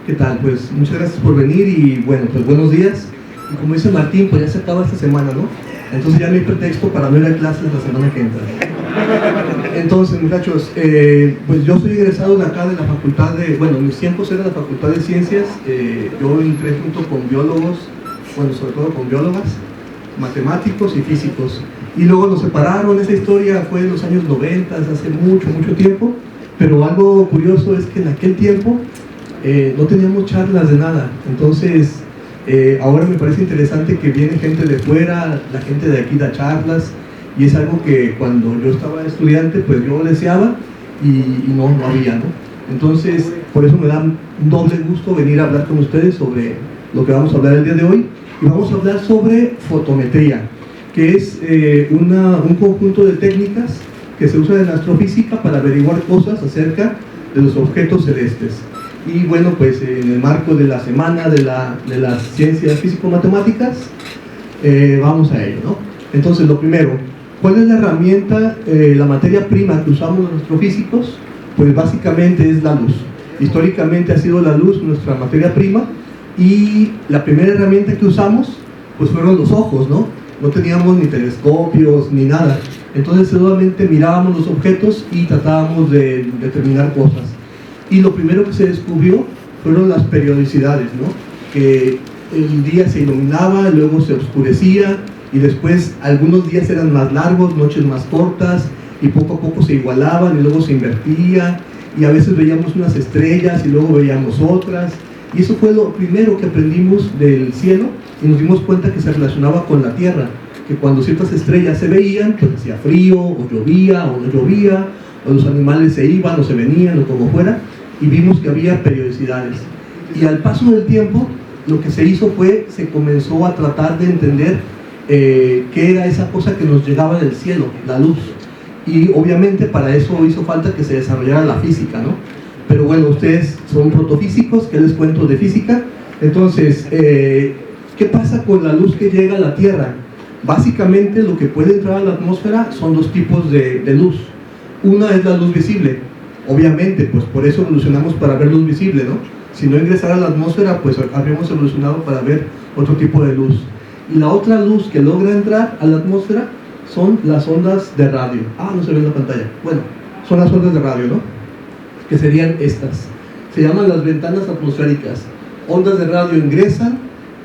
¿Qué tal? Pues muchas gracias por venir y bueno, pues buenos días. Y como dice Martín, pues ya se acaba esta semana, ¿no? Entonces ya no hay pretexto para no ir a clases la semana que entra. Entonces, muchachos, pues yo soy egresado de acá de la facultad de, bueno, en mis tiempos era la facultad de ciencias. Yo entré junto con biólogos, bueno, sobre todo con biólogas, matemáticos y físicos. Y luego nos separaron. Esa historia fue en los años 90, hace mucho, mucho tiempo. Pero algo curioso es que en aquel tiempo no teníamos charlas de nada. Entonces, ahora me parece interesante que viene gente de fuera, la gente de aquí da charlas, y es algo que cuando yo estaba estudiante, pues yo deseaba y no había, ¿no? Entonces, por eso me da un doble gusto venir a hablar con ustedes sobre lo que vamos a hablar el día de hoy. Y vamos a hablar sobre fotometría, que es un conjunto de técnicas que se usan en astrofísica para averiguar cosas acerca de los objetos celestes. Y bueno, pues en el marco de la semana de las ciencias físico-matemáticas, vamos a ello, ¿no? Entonces, lo primero, ¿cuál es la herramienta, la materia prima que usamos los astrofísicos? Pues básicamente es la luz. Históricamente ha sido la luz nuestra materia prima, y la primera herramienta que usamos pues fueron los ojos, ¿no? No teníamos ni telescopios ni nada. Entonces solamente mirábamos los objetos y tratábamos de determinar cosas. Y lo primero que se descubrió fueron las periodicidades, ¿no? Que el día se iluminaba, luego se oscurecía, y después algunos días eran más largos, noches más cortas, y poco a poco se igualaban y luego se invertía, y a veces veíamos unas estrellas y luego veíamos otras. Y eso fue lo primero que aprendimos del cielo, y nos dimos cuenta que se relacionaba con la Tierra, que cuando ciertas estrellas se veían, pues hacía frío, o llovía, o no llovía, o los animales se iban o se venían, o como fuera, y vimos que había periodicidades. Y al paso del tiempo, lo que se hizo fue, se comenzó a tratar de entender qué era esa cosa que nos llegaba del cielo, la luz. Y obviamente para eso hizo falta que se desarrollara la física, ¿no? Pero bueno, ustedes son protofísicos, ¿qué les cuento de física? Entonces, ¿qué pasa con la luz que llega a la Tierra? Básicamente lo que puede entrar a la atmósfera son dos tipos de luz. Una es la luz visible, obviamente, pues por eso evolucionamos para ver luz visible, ¿no? Si no ingresara a la atmósfera, pues habríamos evolucionado para ver otro tipo de luz. Y la otra luz que logra entrar a la atmósfera son las ondas de radio. No se ve en la pantalla. Bueno, son las ondas de radio, ¿no? Que serían estas. Se llaman las ventanas atmosféricas. Ondas de radio ingresan,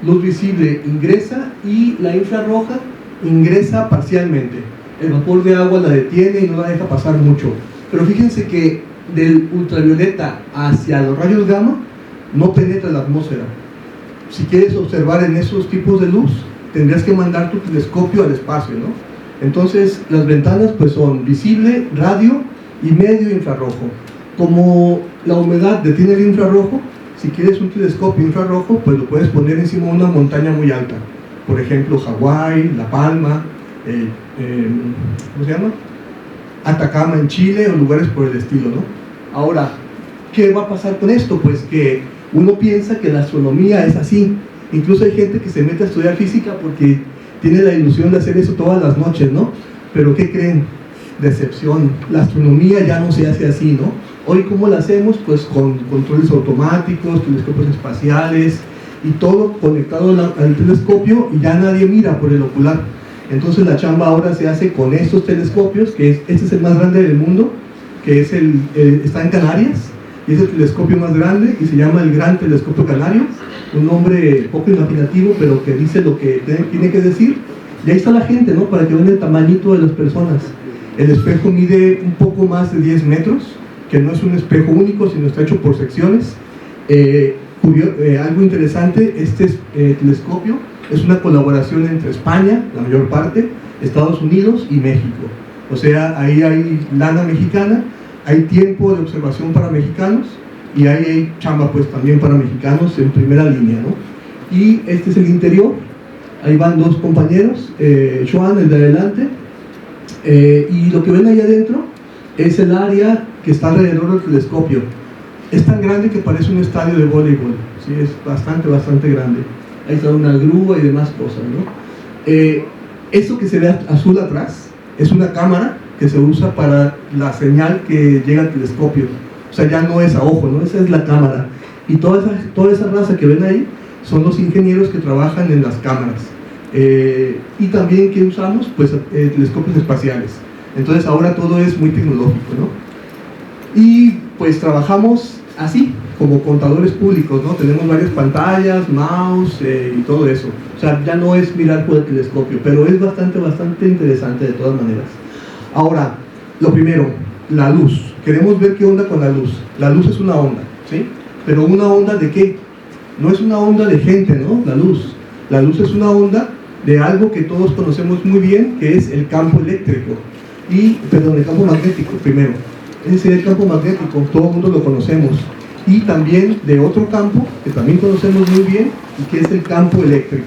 luz visible ingresa, y la infrarroja ingresa parcialmente. El vapor de agua la detiene y no la deja pasar mucho. Pero fíjense que del ultravioleta hacia los rayos gamma no penetra la atmósfera. Si quieres observar en esos tipos de luz, tendrías que mandar tu telescopio al espacio, ¿no? Entonces, las ventanas pues son visible, radio y medio infrarrojo. Como la humedad detiene el infrarrojo, si quieres un telescopio infrarrojo, pues lo puedes poner encima de una montaña muy alta. Por ejemplo, Hawái, La Palma, ¿cómo se llama? Atacama en Chile, o lugares por el estilo, ¿no? Ahora, ¿qué va a pasar con esto? Pues que uno piensa que la astronomía es así. Incluso hay gente que se mete a estudiar física porque tiene la ilusión de hacer eso todas las noches, ¿no? Pero ¿qué creen? Decepción. La astronomía ya no se hace así, ¿no? Hoy, ¿cómo la hacemos? Pues con controles automáticos, telescopios espaciales, y todo conectado al telescopio, y ya nadie mira por el ocular. Entonces la chamba ahora se hace con estos telescopios, este es el más grande del mundo, que es está en Canarias, y es el telescopio más grande, y se llama el Gran Telescopio Canario, un nombre poco imaginativo, pero que dice lo que tiene que decir. Y ahí está la gente, ¿no? Para que vean el tamañito de las personas. El espejo mide un poco más de 10 metros, que no es un espejo único, sino está hecho por secciones. Algo interesante, este telescopio es una colaboración entre España, la mayor parte, Estados Unidos y México. O sea, ahí hay lana mexicana, hay tiempo de observación para mexicanos, y ahí hay chamba pues también para mexicanos en primera línea, ¿no? Y este es el interior. Ahí van dos compañeros, Joan, el de adelante, y lo que ven ahí adentro es el área que está alrededor del telescopio. Es tan grande que parece un estadio de voleibol, ¿sí? Es bastante grande. Ahí está una grúa y demás cosas, ¿no? Eso que se ve azul atrás es una cámara que se usa para la señal que llega al telescopio. O sea, ya no es a ojo, ¿no? Esa es la cámara. Y toda esa raza que ven ahí son los ingenieros que trabajan en las cámaras. Y también que usamos, pues, telescopios espaciales. Entonces ahora todo es muy tecnológico, ¿no? Y pues trabajamos así, como contadores públicos, ¿no? Tenemos varias pantallas, mouse y todo eso. O sea, ya no es mirar por el telescopio, pero es bastante interesante de todas maneras. Ahora, lo primero, la luz. Queremos ver qué onda con la luz. La luz es una onda, ¿sí? Pero ¿una onda de qué? No es una onda de gente, ¿no? La luz. La luz es una onda de algo que todos conocemos muy bien, que es el campo eléctrico. El campo magnético primero. Ese es el campo magnético, todo el mundo lo conocemos. Y también de otro campo, que también conocemos muy bien, y que es el campo eléctrico.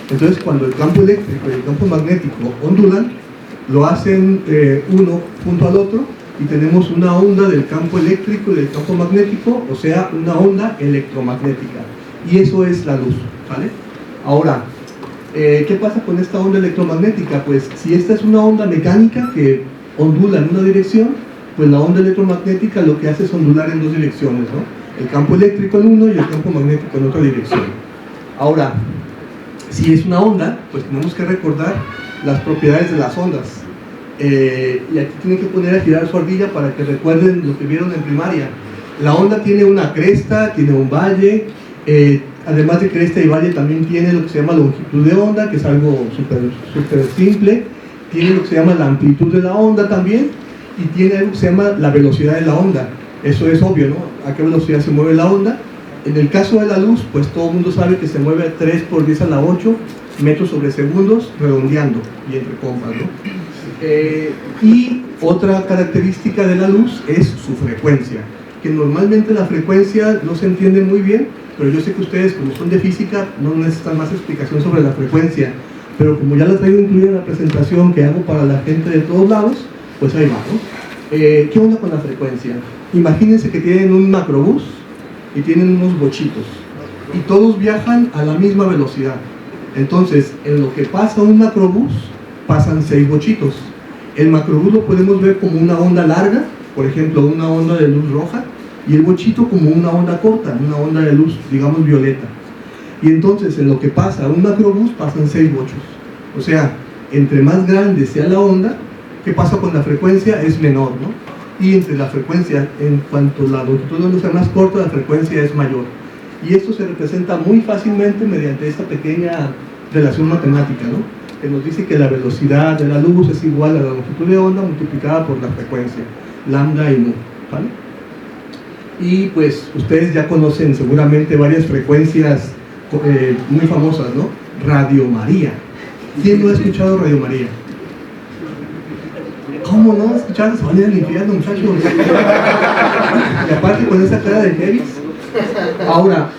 Entonces, cuando el campo eléctrico y el campo magnético ondulan, lo hacen uno junto al otro, y tenemos una onda del campo eléctrico y del campo magnético, o sea, una onda electromagnética. Y eso es la luz, ¿vale? Ahora, ¿qué pasa con esta onda electromagnética? Pues si esta es una onda mecánica que ondula en una dirección, pues la onda electromagnética lo que hace es ondular en dos direcciones, ¿no? El campo eléctrico en uno y el campo magnético en otra dirección. Ahora, si es una onda, pues tenemos que recordar las propiedades de las ondas. Y aquí tienen que poner a girar su ardilla para que recuerden lo que vieron en primaria. La onda tiene una cresta, tiene un valle, además de cresta y valle también tiene lo que se llama longitud de onda, que es algo súper simple. Tiene lo que se llama la amplitud de la onda también, y tiene algo que se llama la velocidad de la onda. Eso es obvio, ¿no? ¿A qué velocidad se mueve la onda? En el caso de la luz, pues todo el mundo sabe que se mueve a 3 por 10 a la 8 metros sobre segundos, redondeando y entre compas, ¿no? Y otra característica de la luz es su frecuencia, que normalmente la frecuencia no se entiende muy bien, pero yo sé que ustedes, como son de física, no necesitan más explicación sobre la frecuencia, pero como ya la traigo incluida en la presentación que hago para la gente de todos lados, pues ahí va, ¿no? ¿Qué onda con la frecuencia? Imagínense que tienen un macrobús y tienen unos bochitos y todos viajan a la misma velocidad. Entonces, en lo que pasa un macrobús, pasan 6 bochitos. El macrobús lo podemos ver como una onda larga, por ejemplo, una onda de luz roja, y el bochito como una onda corta, una onda de luz, digamos, violeta. Y entonces, en lo que pasa un macrobús, pasan 6 bochos. O sea, entre más grande sea la onda, ¿qué pasa con la frecuencia? Es menor, ¿no? Y entre la frecuencia, en cuanto la longitud de onda sea más corta, la frecuencia es mayor. Y esto se representa muy fácilmente mediante esta pequeña relación matemática, ¿no? Que nos dice que la velocidad de la luz es igual a la longitud de onda multiplicada por la frecuencia, lambda y mu, ¿vale? Y pues ustedes ya conocen seguramente varias frecuencias muy famosas, ¿no? Radio María. ¿Quién no ha escuchado Radio María? ¿Cómo no escuchar? Se van a ir al infierno, muchachos. Y aparte con esa cara de heavy. Ahora,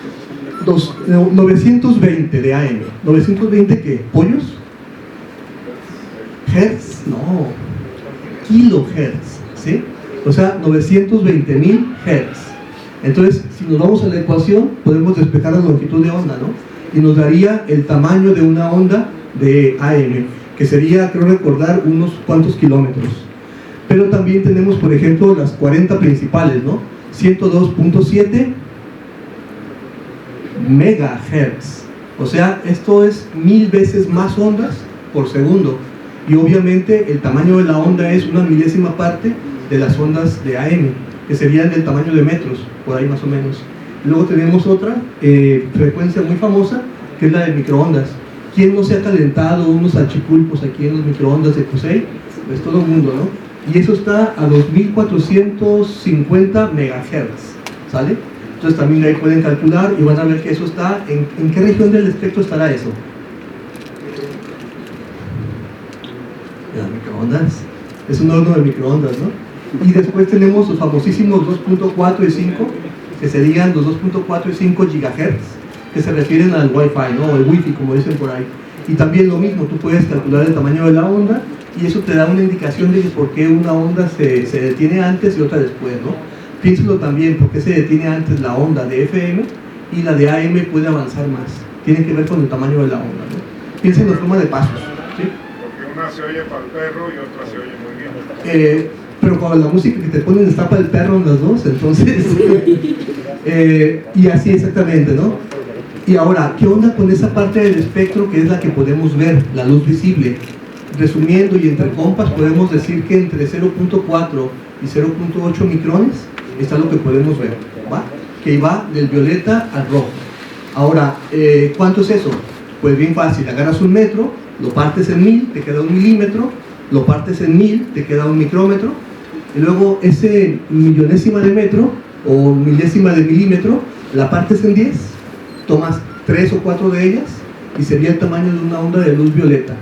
920 de AM. ¿920 qué? ¿Pollos? ¿Hertz? No. Kilohertz, ¿sí? O sea, 920.000 Hertz. Entonces, si nos vamos a la ecuación, podemos despejar la longitud de onda, ¿no? Y nos daría el tamaño de una onda de AM, que sería, creo recordar, unos cuantos kilómetros. Pero también tenemos, por ejemplo, las 40 principales, ¿no? 102.7 megahertz. O sea, esto es 1000 veces más ondas por segundo. Y obviamente el tamaño de la onda es una milésima parte de las ondas de AM, que serían del tamaño de metros, por ahí más o menos. Luego tenemos otra frecuencia muy famosa, que es la de microondas. ¿Quién no se ha calentado unos salchipulpos aquí en los microondas de CUSEI? Pues todo el mundo, ¿no? Y eso está a 2450 megahertz, ¿sale? Entonces también ahí pueden calcular y van a ver que eso está, ¿en qué región del espectro estará eso? Microondas, es un horno de microondas, ¿no? Y después tenemos los famosísimos 2.4 y 5, que serían los 2.4 y 5 gigahertz, que se refieren al Wi-Fi, ¿no? O el Wi-Fi, como dicen por ahí. Y también lo mismo, tú puedes calcular el tamaño de la onda y eso te da una indicación de por qué una onda se detiene antes y otra después, ¿no? Piénsalo también, por qué se detiene antes la onda de FM y la de AM puede avanzar más. Tiene que ver con el tamaño de la onda, ¿no? Piensa en la forma de pasos, ¿sí? Porque una se oye para el perro y otra se oye muy bien. Pero con la música que te ponen está para el perro en las dos, entonces Y así exactamente, ¿no? Y ahora, ¿qué onda con esa parte del espectro que es la que podemos ver, la luz visible? Resumiendo y entre compas, podemos decir que entre 0.4 y 0.8 micrones está lo que podemos ver, ¿va? Que va del violeta al rojo. Ahora, ¿cuánto es eso? Pues bien fácil, agarras un metro, lo partes en 1000, te queda 1 milímetro, lo partes en 1000, te queda 1 micrómetro, y luego ese millonésima de metro o milésima de milímetro la partes en 10, tomas 3 o 4 de ellas y sería el tamaño de una onda de luz violeta,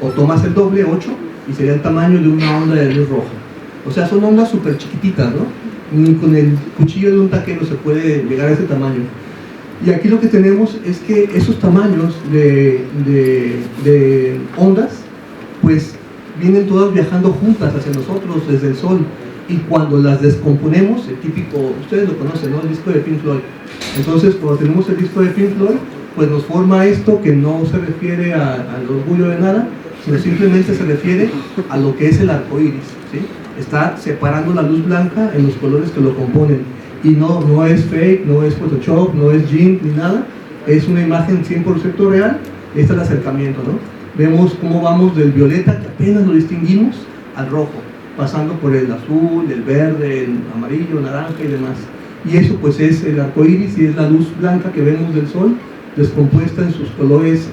o tomas el doble, 8, y sería el tamaño de una onda de luz roja. O sea, son ondas súper chiquititas, ¿no? Ni con el cuchillo de un taquero se puede llegar a ese tamaño. Y aquí lo que tenemos es que esos tamaños de ondas, pues vienen todas viajando juntas hacia nosotros desde el Sol. Y cuando las descomponemos, el típico, ustedes lo conocen, ¿no? El disco de Pink Floyd. Entonces, cuando tenemos el disco de Pink Floyd, pues nos forma esto que no se refiere al orgullo de nada, sino simplemente se refiere a lo que es el arco iris, ¿sí? Está separando la luz blanca en los colores que lo componen. Y no es fake, no es Photoshop, no es GIMP ni nada, es una imagen 100% real. Este es el acercamiento, ¿no? Vemos cómo vamos del violeta, que apenas lo distinguimos, al rojo, pasando por el azul, el verde, el amarillo, naranja y demás. Y eso pues es el arco iris y es la luz blanca que vemos del sol, descompuesta en sus colores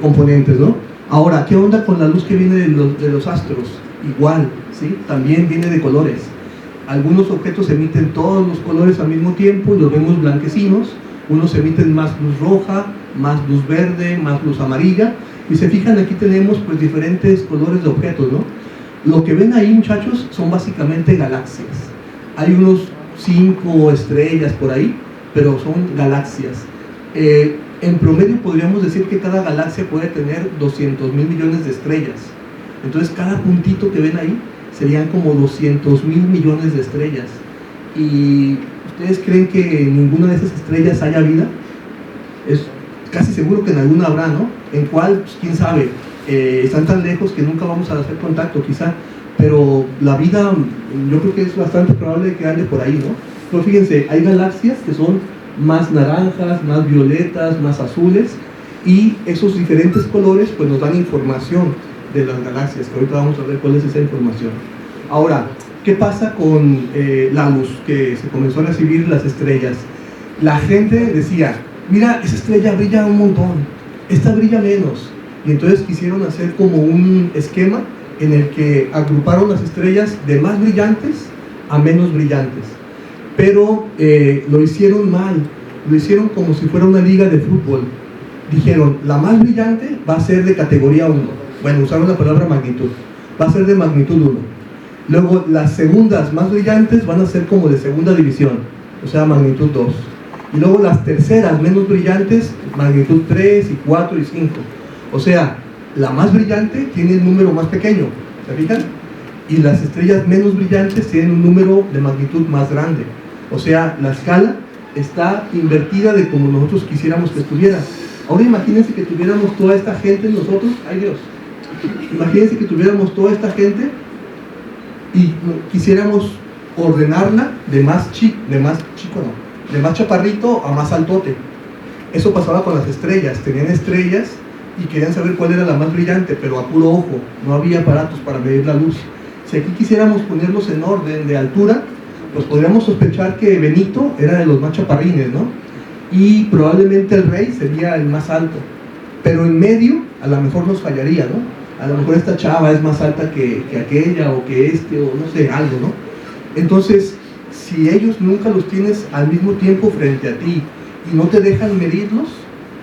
componentes, ¿no? Ahora, ¿qué onda con la luz que viene de los astros? Igual, ¿sí? También viene de colores. Algunos objetos emiten todos los colores al mismo tiempo y los vemos blanquecinos. Unos emiten más luz roja, más luz verde, más luz amarilla. Y se fijan, aquí tenemos pues diferentes colores de objetos, ¿no? Lo que ven ahí, muchachos, son básicamente galaxias. Hay unos 5 estrellas por ahí, pero son galaxias. En promedio podríamos decir que cada galaxia puede tener 200.000 millones de estrellas. Entonces cada puntito que ven ahí serían como 200.000 millones de estrellas. ¿Y ustedes creen que en ninguna de esas estrellas haya vida? Es casi seguro que en alguna habrá, ¿no? En cuál, pues, quién sabe. Están tan lejos que nunca vamos a hacer contacto, quizá. Pero la vida, yo creo que es bastante probable que ande por ahí, ¿no? Pero fíjense, hay galaxias que son más naranjas, más violetas, más azules, y esos diferentes colores pues nos dan información de las galaxias, que ahorita vamos a ver cuál es esa información. Ahora, ¿qué pasa con la luz que se comenzó a recibir las estrellas? La gente decía, mira, esa estrella brilla un montón, esta brilla menos, y entonces quisieron hacer como un esquema en el que agruparon las estrellas de más brillantes a menos brillantes. Pero lo hicieron mal, lo hicieron como si fuera una liga de fútbol. Dijeron, la más brillante va a ser de categoría 1. Bueno, usaron la palabra magnitud, va a ser de magnitud 1. Luego las segundas más brillantes van a ser como de segunda división, o sea, magnitud 2. Y luego las terceras menos brillantes, magnitud 3 y 4 y 5. O sea, la más brillante tiene el número más pequeño, ¿se fijan? Y las estrellas menos brillantes tienen un número de magnitud más grande. O sea, la escala está invertida de como nosotros quisiéramos que estuviera. Ahora imagínense que tuviéramos toda esta gente nosotros, ¡ay Dios! Imagínense que tuviéramos toda esta gente y quisiéramos ordenarla de más chaparrito a más altote. Eso pasaba con las estrellas. Tenían estrellas y querían saber cuál era la más brillante, pero a puro ojo, no había aparatos para medir la luz. Si aquí quisiéramos ponerlos en orden de altura, pues podríamos sospechar que Benito era de los más chaparrines, ¿no? Y probablemente el rey sería el más alto, pero en medio a lo mejor nos fallaría, ¿no? A lo mejor esta chava es más alta que aquella, o que este, o no sé, algo, ¿no? Entonces, si ellos nunca los tienes al mismo tiempo frente a ti y no te dejan medirlos,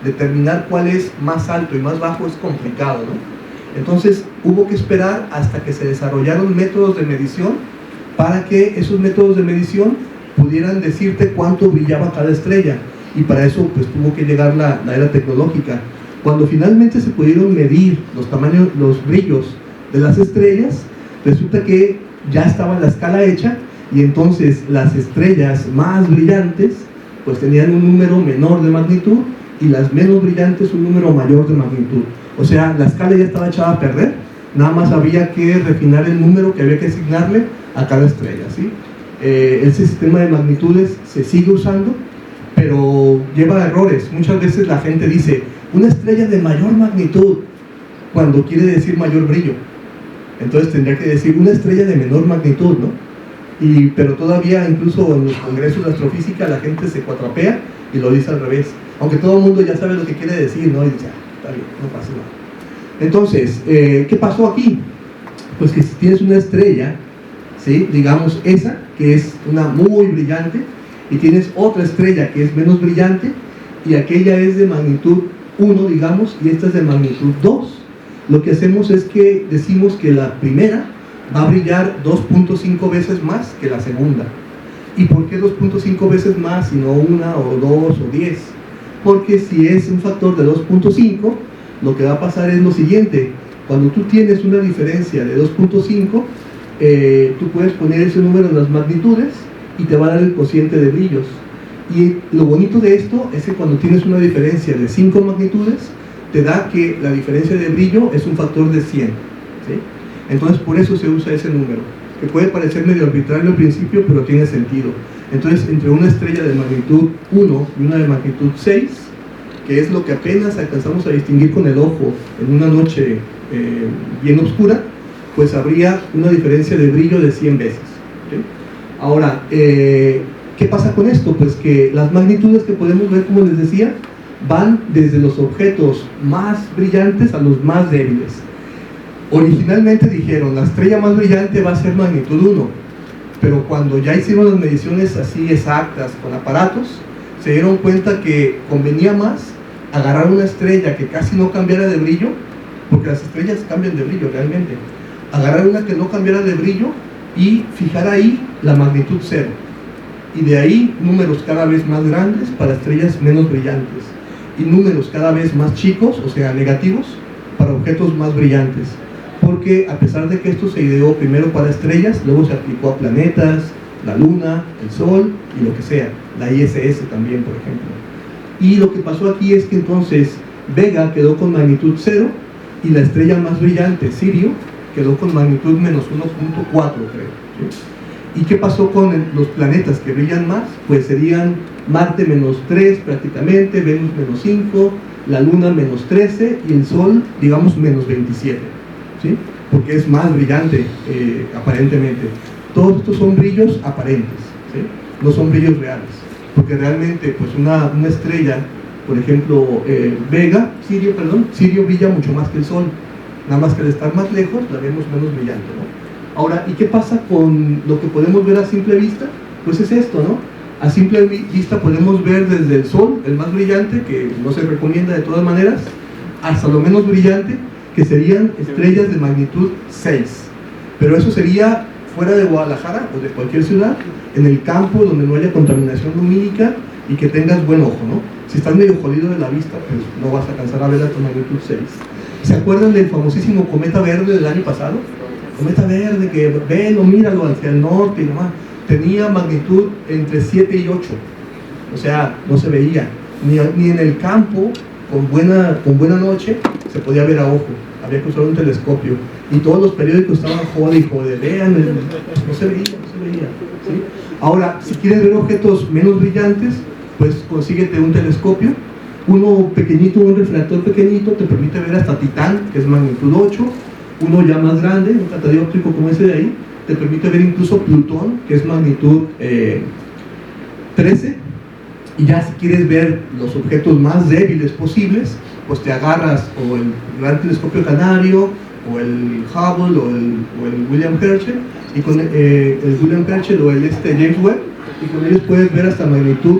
determinar cuál es más alto y más bajo es complicado, ¿no? Entonces hubo que esperar hasta que se desarrollaron métodos de medición para que esos métodos de medición pudieran decirte cuánto brillaba cada estrella, y para eso pues tuvo que llegar la era tecnológica. Cuando finalmente se pudieron medir los tamaños, los brillos de las estrellas, resulta que ya estaba la escala hecha, y entonces las estrellas más brillantes pues tenían un número menor de magnitud y las menos brillantes un número mayor de magnitud. O sea, la escala ya estaba echada a perder, nada más había que refinar el número que había que asignarle a cada estrella, ¿sí? ese sistema de magnitudes se sigue usando, pero lleva errores. Muchas veces la gente dice una estrella de mayor magnitud cuando quiere decir mayor brillo. Entonces tendría que decir una estrella de menor magnitud, ¿no? Pero todavía incluso en los congresos de astrofísica la gente se cuatrapea y lo dice al revés, aunque todo el mundo ya sabe lo que quiere decir, ¿no? Y dice, está bien, no pasa nada. Entonces, ¿qué pasó aquí? Pues que si tienes una estrella, ¿sí? Digamos esa, que es una muy brillante, y tienes otra estrella que es menos brillante, y aquella es de magnitud 1, digamos, y esta es de magnitud 2, lo que hacemos es que decimos que la primera va a brillar 2.5 veces más que la segunda. ¿Y por qué 2.5 veces más y no 1 o 2 o 10? Porque si es un factor de 2.5, lo que va a pasar es lo siguiente: cuando tú tienes una diferencia de 2.5, tú puedes poner ese número en las magnitudes y te va a dar el cociente de brillos. Y lo bonito de esto es que cuando tienes una diferencia de 5 magnitudes, te da que la diferencia de brillo es un factor de 100, ¿sí? Entonces por eso se usa ese número, que puede parecer medio arbitrario al principio, pero tiene sentido. Entonces, entre una estrella de magnitud 1 y una de magnitud 6, que es lo que apenas alcanzamos a distinguir con el ojo en una noche bien oscura, pues habría una diferencia de brillo de 100 veces, ¿sí? Ahora, ¿qué pasa con esto? Pues que las magnitudes que podemos ver, como les decía, van desde los objetos más brillantes a los más débiles. Originalmente dijeron, la estrella más brillante va a ser magnitud 1, pero cuando ya hicieron las mediciones así exactas con aparatos, se dieron cuenta que convenía más agarrar una estrella que casi no cambiara de brillo, porque las estrellas cambian de brillo realmente, agarrar una que no cambiara de brillo y fijar ahí la magnitud 0, y de ahí números cada vez más grandes para estrellas menos brillantes, y números cada vez más chicos, o sea, negativos, para objetos más brillantes. Porque a pesar de que esto se ideó primero para estrellas, luego se aplicó a planetas, la Luna, el Sol y lo que sea, la ISS también, por ejemplo. Y lo que pasó aquí es que entonces Vega quedó con magnitud 0 y la estrella más brillante, Sirio, quedó con magnitud menos 1.4, creo, ¿sí? ¿Y qué pasó con los planetas que brillan más? Pues serían Marte menos 3 prácticamente, Venus menos 5, la Luna menos 13 y el Sol, digamos, menos 27, ¿sí? Porque es más brillante, aparentemente. Todos estos son brillos aparentes, ¿sí? No son brillos reales, porque realmente pues una estrella, por ejemplo, Sirio brilla mucho más que el Sol, nada más que al estar más lejos la vemos menos brillante, ¿no? Ahora, ¿y qué pasa con lo que podemos ver a simple vista? Pues es esto, ¿no? A simple vista podemos ver desde el Sol, el más brillante, que no se recomienda de todas maneras, hasta lo menos brillante, que serían estrellas de magnitud 6. Pero eso sería fuera de Guadalajara o de cualquier ciudad, en el campo donde no haya contaminación lumínica y que tengas buen ojo, ¿no? Si estás medio jodido de la vista, pues no vas a alcanzar a verla con magnitud 6. ¿Se acuerdan del famosísimo cometa verde del año pasado? Cometa verde, que velo, míralo hacia el norte y demás. Tenía magnitud entre 7 y 8. O sea, no se veía. Ni en el campo, con buena noche, se podía ver a ojo. Había que usar un telescopio. Y todos los periódicos estaban jode, vean, no se veía, ¿sí? Ahora, si quieres ver objetos menos brillantes, pues consíguete un telescopio. Uno pequeñito, un refractor pequeñito, te permite ver hasta Titán, que es magnitud 8. Uno ya más grande, un catadióptrico como ese de ahí, te permite ver incluso Plutón, que es magnitud 13. Y ya si quieres ver los objetos más débiles posibles, pues te agarras o el Gran Telescopio Canario, o el Hubble, o el William Herschel, y con el William Herschel o el James Webb, y con ellos puedes ver hasta magnitud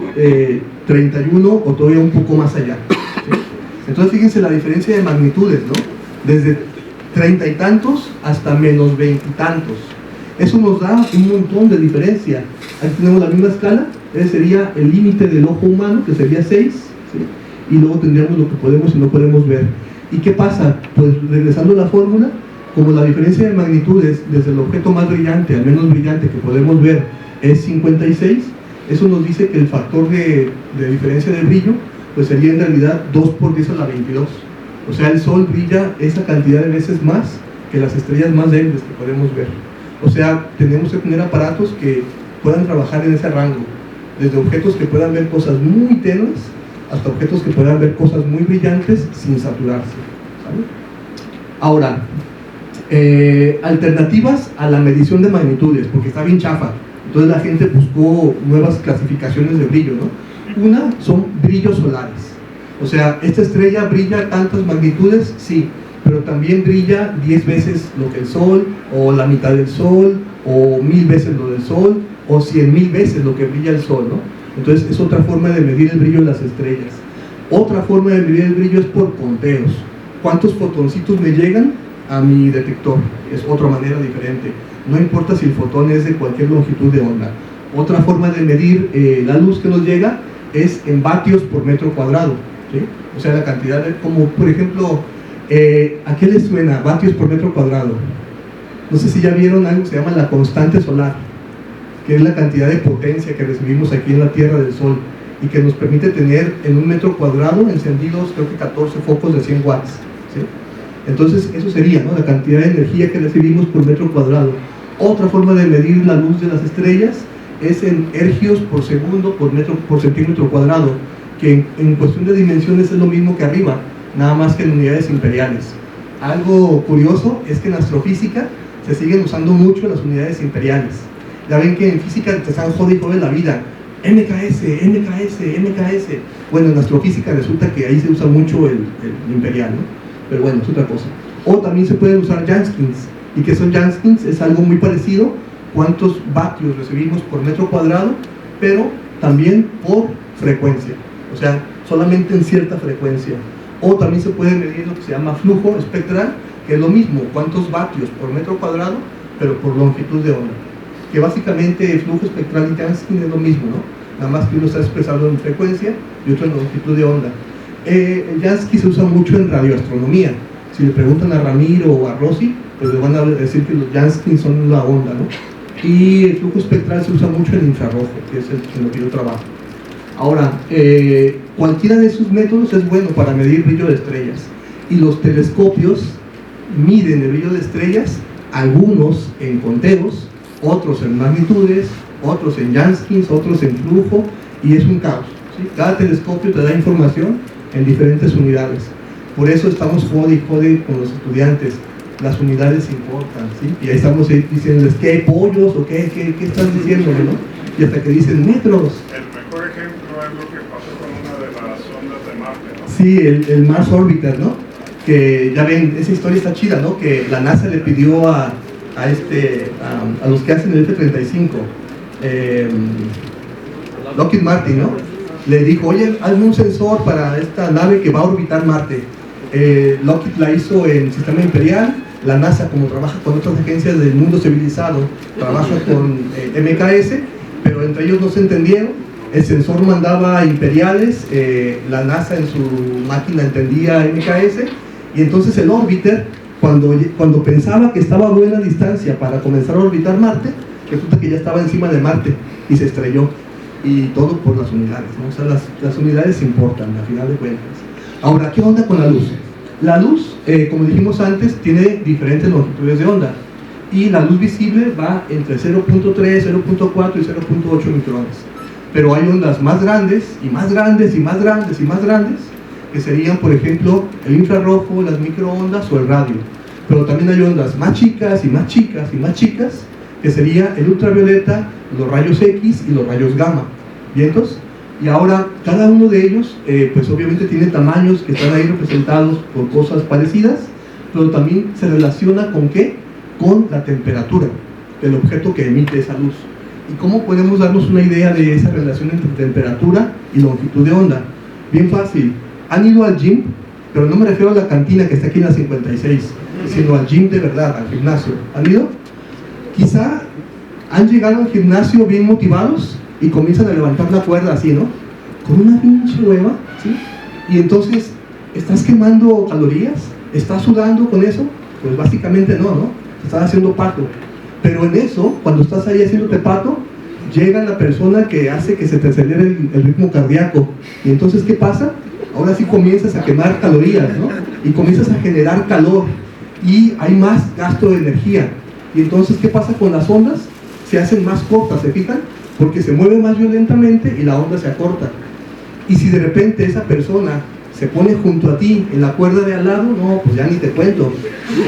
31 o todavía un poco más allá, ¿sí? Entonces fíjense la diferencia de magnitudes, ¿no? Desde 30 y tantos hasta menos 20 y tantos. Eso nos da un montón de diferencia. Aquí tenemos la misma escala, ese sería el límite del ojo humano, que sería 6, ¿sí? Y luego tendríamos lo que podemos y no podemos ver. ¿Y qué pasa? Pues regresando a la fórmula, como la diferencia de magnitudes desde el objeto más brillante al menos brillante que podemos ver es 56, eso nos dice que el factor de diferencia de brillo pues sería en realidad 2 por 10 a la 22. O sea, el Sol brilla esa cantidad de veces más que las estrellas más débiles que podemos ver. O sea, tenemos que tener aparatos que puedan trabajar en ese rango, desde objetos que puedan ver cosas muy tenues hasta objetos que puedan ver cosas muy brillantes sin saturarse, ¿sale? Ahora, alternativas a la medición de magnitudes, porque está bien chafa. Entonces la gente buscó nuevas clasificaciones de brillo, ¿no? Una son brillos solares. O sea, esta estrella brilla a tantas magnitudes, sí, pero también brilla 10 veces lo que el Sol, o la mitad del Sol, o 1000 veces lo del Sol, o 100.000 veces lo que brilla el Sol, ¿no? Entonces es otra forma de medir el brillo de las estrellas. Otra forma de medir el brillo es por conteos. ¿Cuántos fotoncitos me llegan a mi detector? Es otra manera diferente. No importa si el fotón es de cualquier longitud de onda. Otra forma de medir la luz que nos llega es en vatios por metro cuadrado, ¿sí? O sea, la cantidad de, como por ejemplo, ¿a qué les suena vatios por metro cuadrado? No sé si ya vieron algo que se llama la constante solar, que es la cantidad de potencia que recibimos aquí en la Tierra del Sol y que nos permite tener en un metro cuadrado encendidos creo que 14 focos de 100 watts, ¿sí? Entonces eso sería, ¿no?, la cantidad de energía que recibimos por metro cuadrado. Otra forma de medir la luz de las estrellas es en ergios por segundo por centímetro cuadrado, que en cuestión de dimensiones es lo mismo que arriba, nada más que en unidades imperiales. Algo curioso es que en astrofísica se siguen usando mucho las unidades imperiales. Ya ven que en física te están jodiendo de la vida, MKS, MKS, MKS. Bueno, en astrofísica resulta que ahí se usa mucho el imperial, ¿no? Pero bueno, es otra cosa. O también se pueden usar Janskins. ¿Y qué son Janskins? Es algo muy parecido, cuántos vatios recibimos por metro cuadrado, pero también por frecuencia, o sea, solamente en cierta frecuencia. O también se puede medir lo que se llama flujo espectral, que es lo mismo, cuántos vatios por metro cuadrado, pero por longitud de onda. Que básicamente el flujo espectral y Janskin es lo mismo, ¿no? Nada más que uno está expresado en frecuencia y otro en longitud de onda. El Janskin se usa mucho en radioastronomía. Si le preguntan a Ramiro o a Rossi, pues le van a decir que los Janskin son la onda, ¿no? Y el flujo espectral se usa mucho en infrarrojo, que es en lo que yo trabajo. Ahora, cualquiera de esos métodos es bueno para medir brillo de estrellas. Y los telescopios miden el brillo de estrellas, algunos en conteos, otros en magnitudes, otros en Janskins, otros en flujo, y es un caos, ¿sí? Cada telescopio te da información en diferentes unidades. Por eso estamos jode y jode con los estudiantes. Las unidades importan, ¿sí? Y ahí estamos diciéndoles, ¿qué hay pollos? ¿O qué están diciéndole, no? Y hasta que dicen metros. El mejor ejemplo es lo que pasó con una de las sondas de Marte, ¿no? Sí, el Mars Orbiter, ¿no? Que ya ven, esa historia está chida, ¿no? Que la NASA le pidió a los que hacen el F-35, Lockheed Martin, ¿no? Le dijo, oye, hazme un sensor para esta nave que va a orbitar Marte. Lockheed la hizo en Sistema Imperial. La NASA, como trabaja con otras agencias del mundo civilizado, trabaja con MKS, pero entre ellos no se entendieron. El sensor mandaba imperiales, la NASA en su máquina entendía MKS, y entonces el orbiter, cuando pensaba que estaba a buena distancia para comenzar a orbitar Marte, resulta que ya estaba encima de Marte y se estrelló. Y todo por las unidades, ¿no? O sea, las unidades importan, a final de cuentas. Ahora, ¿qué onda con la luz? La luz, como dijimos antes, tiene diferentes longitudes de onda, y la luz visible va entre 0.3, 0.4 y 0.8 micrones. Pero hay ondas más grandes, y más grandes, y más grandes, y más grandes, que serían, por ejemplo, el infrarrojo, las microondas o el radio. Pero también hay ondas más chicas, y más chicas, y más chicas, que sería el ultravioleta, los rayos X y los rayos gamma. ¿Vientos? Y ahora, cada uno de ellos, pues obviamente tiene tamaños que están ahí representados por cosas parecidas, pero también se relaciona ¿con qué? Con la temperatura del objeto que emite esa luz. ¿Y cómo podemos darnos una idea de esa relación entre temperatura y longitud de onda? Bien fácil. ¿Han ido al gym? Pero no me refiero a la cantina que está aquí en la 56, sino al gym de verdad, al gimnasio. ¿Han ido? Quizá han llegado al gimnasio bien motivados y comienzan a levantar la cuerda así, ¿no? Con una pinche hueva, ¿sí? Y entonces, ¿estás quemando calorías? ¿Estás sudando con eso? Pues básicamente no. Estás haciendo pato. Pero en eso, cuando estás ahí haciéndote pato, llega la persona que hace que se te acelere el ritmo cardíaco. Y entonces, ¿qué pasa? Ahora sí comienzas a quemar calorías, ¿no? Y comienzas a generar calor. Y hay más gasto de energía. Y entonces, ¿qué pasa con las ondas? se hacen más cortas, ¿se fijan? Porque se mueve más violentamente y la onda se acorta. Y si de repente esa persona se pone junto a ti en la cuerda de al lado, no, pues ya ni te cuento.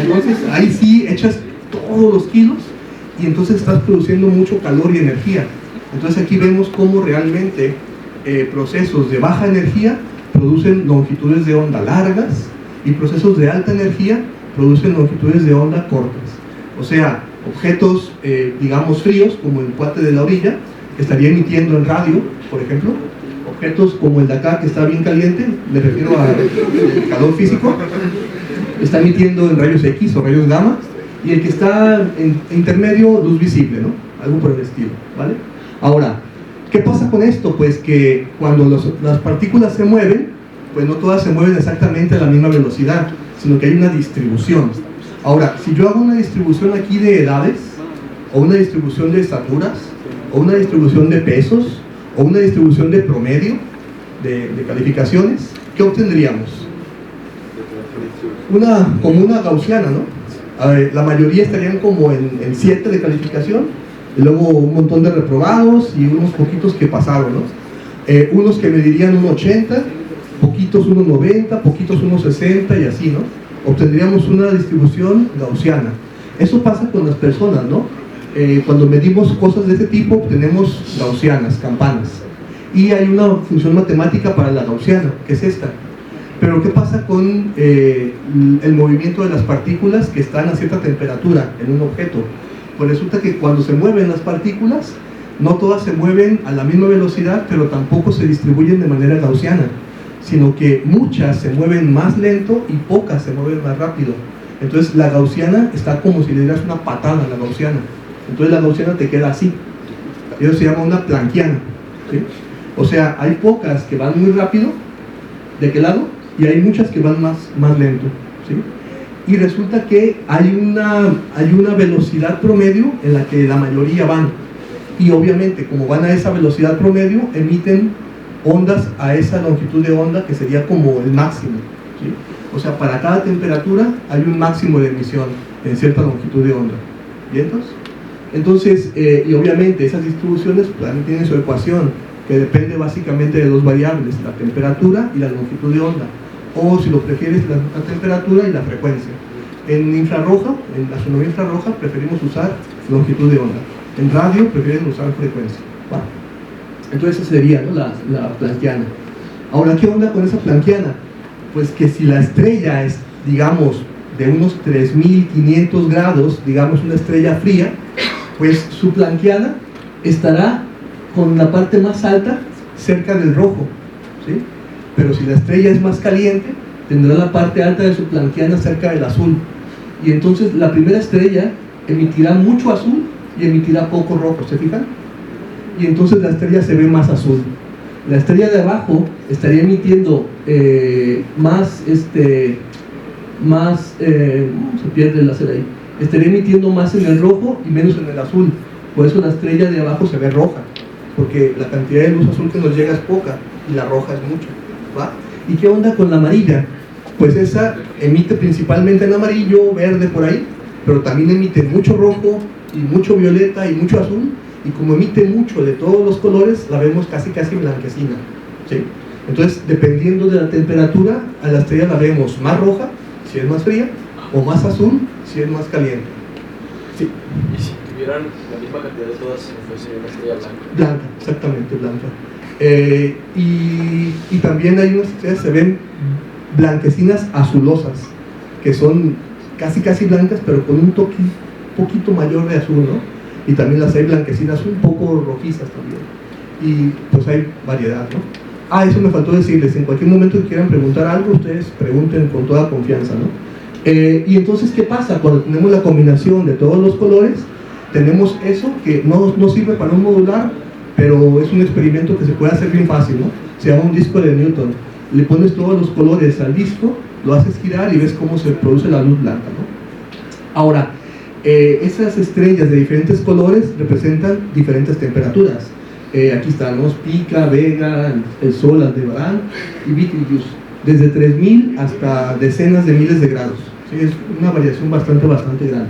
Entonces ahí sí echas todos los kilos y entonces estás produciendo mucho calor y energía. Entonces aquí vemos cómo realmente procesos de baja energía producen longitudes de onda largas y procesos de alta energía producen longitudes de onda cortas. O sea, objetos, digamos, fríos, como el cuate de la orilla, que estaría emitiendo en radio, por ejemplo. Objetos como el de acá, que está bien caliente, me refiero al calor físico, está emitiendo en rayos X o rayos gamma, y el que está en intermedio, luz visible, ¿no? Algo por el estilo, ¿vale? Ahora, ¿qué pasa con esto? Pues que cuando las partículas se mueven, pues no todas se mueven exactamente a la misma velocidad, sino que hay una distribución. Ahora, si yo hago una distribución aquí de edades, o una distribución de estaturas, o una distribución de pesos, o una distribución de promedio de calificaciones, ¿qué obtendríamos? Como una gaussiana, ¿no? A ver, la mayoría estarían como en 7 de calificación, y luego un montón de reprobados y unos poquitos que pasaron, ¿no? Unos que medirían un 80, poquitos unos 90, poquitos unos 60 y así, ¿no? Obtendríamos una distribución gaussiana. Eso pasa con las personas, ¿no? Cuando medimos cosas de este tipo obtenemos gaussianas, campanas, y hay una función matemática para la gaussiana, que es esta. Pero ¿qué pasa con el movimiento de las partículas que están a cierta temperatura en un objeto? Pues resulta que cuando se mueven las partículas, no todas se mueven a la misma velocidad, pero tampoco se distribuyen de manera gaussiana, sino que muchas se mueven más lento y pocas se mueven más rápido. Entonces la gaussiana está como si le dieras una patada a la gaussiana. Entonces la gaussiana te queda así. Eso se llama una planckiana, ¿sí? O sea, hay pocas que van muy rápido, ¿de qué lado? Y hay muchas que van más lento, ¿sí? Y resulta que hay una velocidad promedio en la que la mayoría van. Y obviamente, como van a esa velocidad promedio, emiten ondas a esa longitud de onda que sería como el máximo, ¿sí? O sea, para cada temperatura hay un máximo de emisión en cierta longitud de onda. ¿Vientos? Entonces, y obviamente esas distribuciones también tienen su ecuación, que depende básicamente de dos variables, la temperatura y la longitud de onda, o si lo prefieres, la temperatura y la frecuencia. En infrarroja, en la astronomía infrarroja, preferimos usar longitud de onda. En radio prefieren usar frecuencia. ¿Va? Entonces esa sería, ¿no?, la planckiana. Ahora, ¿qué onda con esa planckiana? Pues que si la estrella es, digamos, de unos 3500 grados, digamos una estrella fría, pues su planckiana estará con la parte más alta cerca del rojo, ¿sí? Pero si la estrella es más caliente, tendrá la parte alta de su planckiana cerca del azul. Y entonces la primera estrella emitirá mucho azul y emitirá poco rojo, ¿se fijan? Y entonces la estrella se ve más azul. La estrella de abajo estaría emitiendo se pierde el láser ahí, estaría emitiendo más en el rojo y menos en el azul. Por eso la estrella de abajo se ve roja, porque la cantidad de luz azul que nos llega es poca y la roja es mucho, ¿va? ¿Y qué onda con la amarilla? Pues esa emite principalmente en amarillo, verde, por ahí, pero también emite mucho rojo y mucho violeta y mucho azul, y como emite mucho de todos los colores, la vemos casi blanquecina, ¿sí? Entonces, dependiendo de la temperatura, a la estrella la vemos más roja, si es más fría, o más azul, si es más caliente. Sí. ¿Y si tuvieran la misma cantidad de todas, fuese una estrella blanca? Blanca, exactamente, blanca. Y también hay unas estrellas que se ven blanquecinas azulosas, que son casi blancas, pero con un toque poquito mayor de azul, ¿no? Y también las hay blanquecinas un poco rojizas también. Y pues hay variedad, ¿no? Ah, eso me faltó decirles, en cualquier momento que quieran preguntar algo, ustedes pregunten con toda confianza, ¿no? Y entonces, ¿qué pasa? Cuando tenemos la combinación de todos los colores, tenemos eso que no sirve para un modular, pero es un experimento que se puede hacer bien fácil, ¿no? Se llama un disco de Newton. Le pones todos los colores al disco, lo haces girar y ves cómo se produce la luz blanca, ¿no? Ahora, esas estrellas de diferentes colores representan diferentes temperaturas. Aquí están, ¿no? Spica, Vega, el Sol, Aldebarán y Betelgeuse, desde 3000 hasta decenas de miles de grados, ¿sí? Es una variación bastante grande.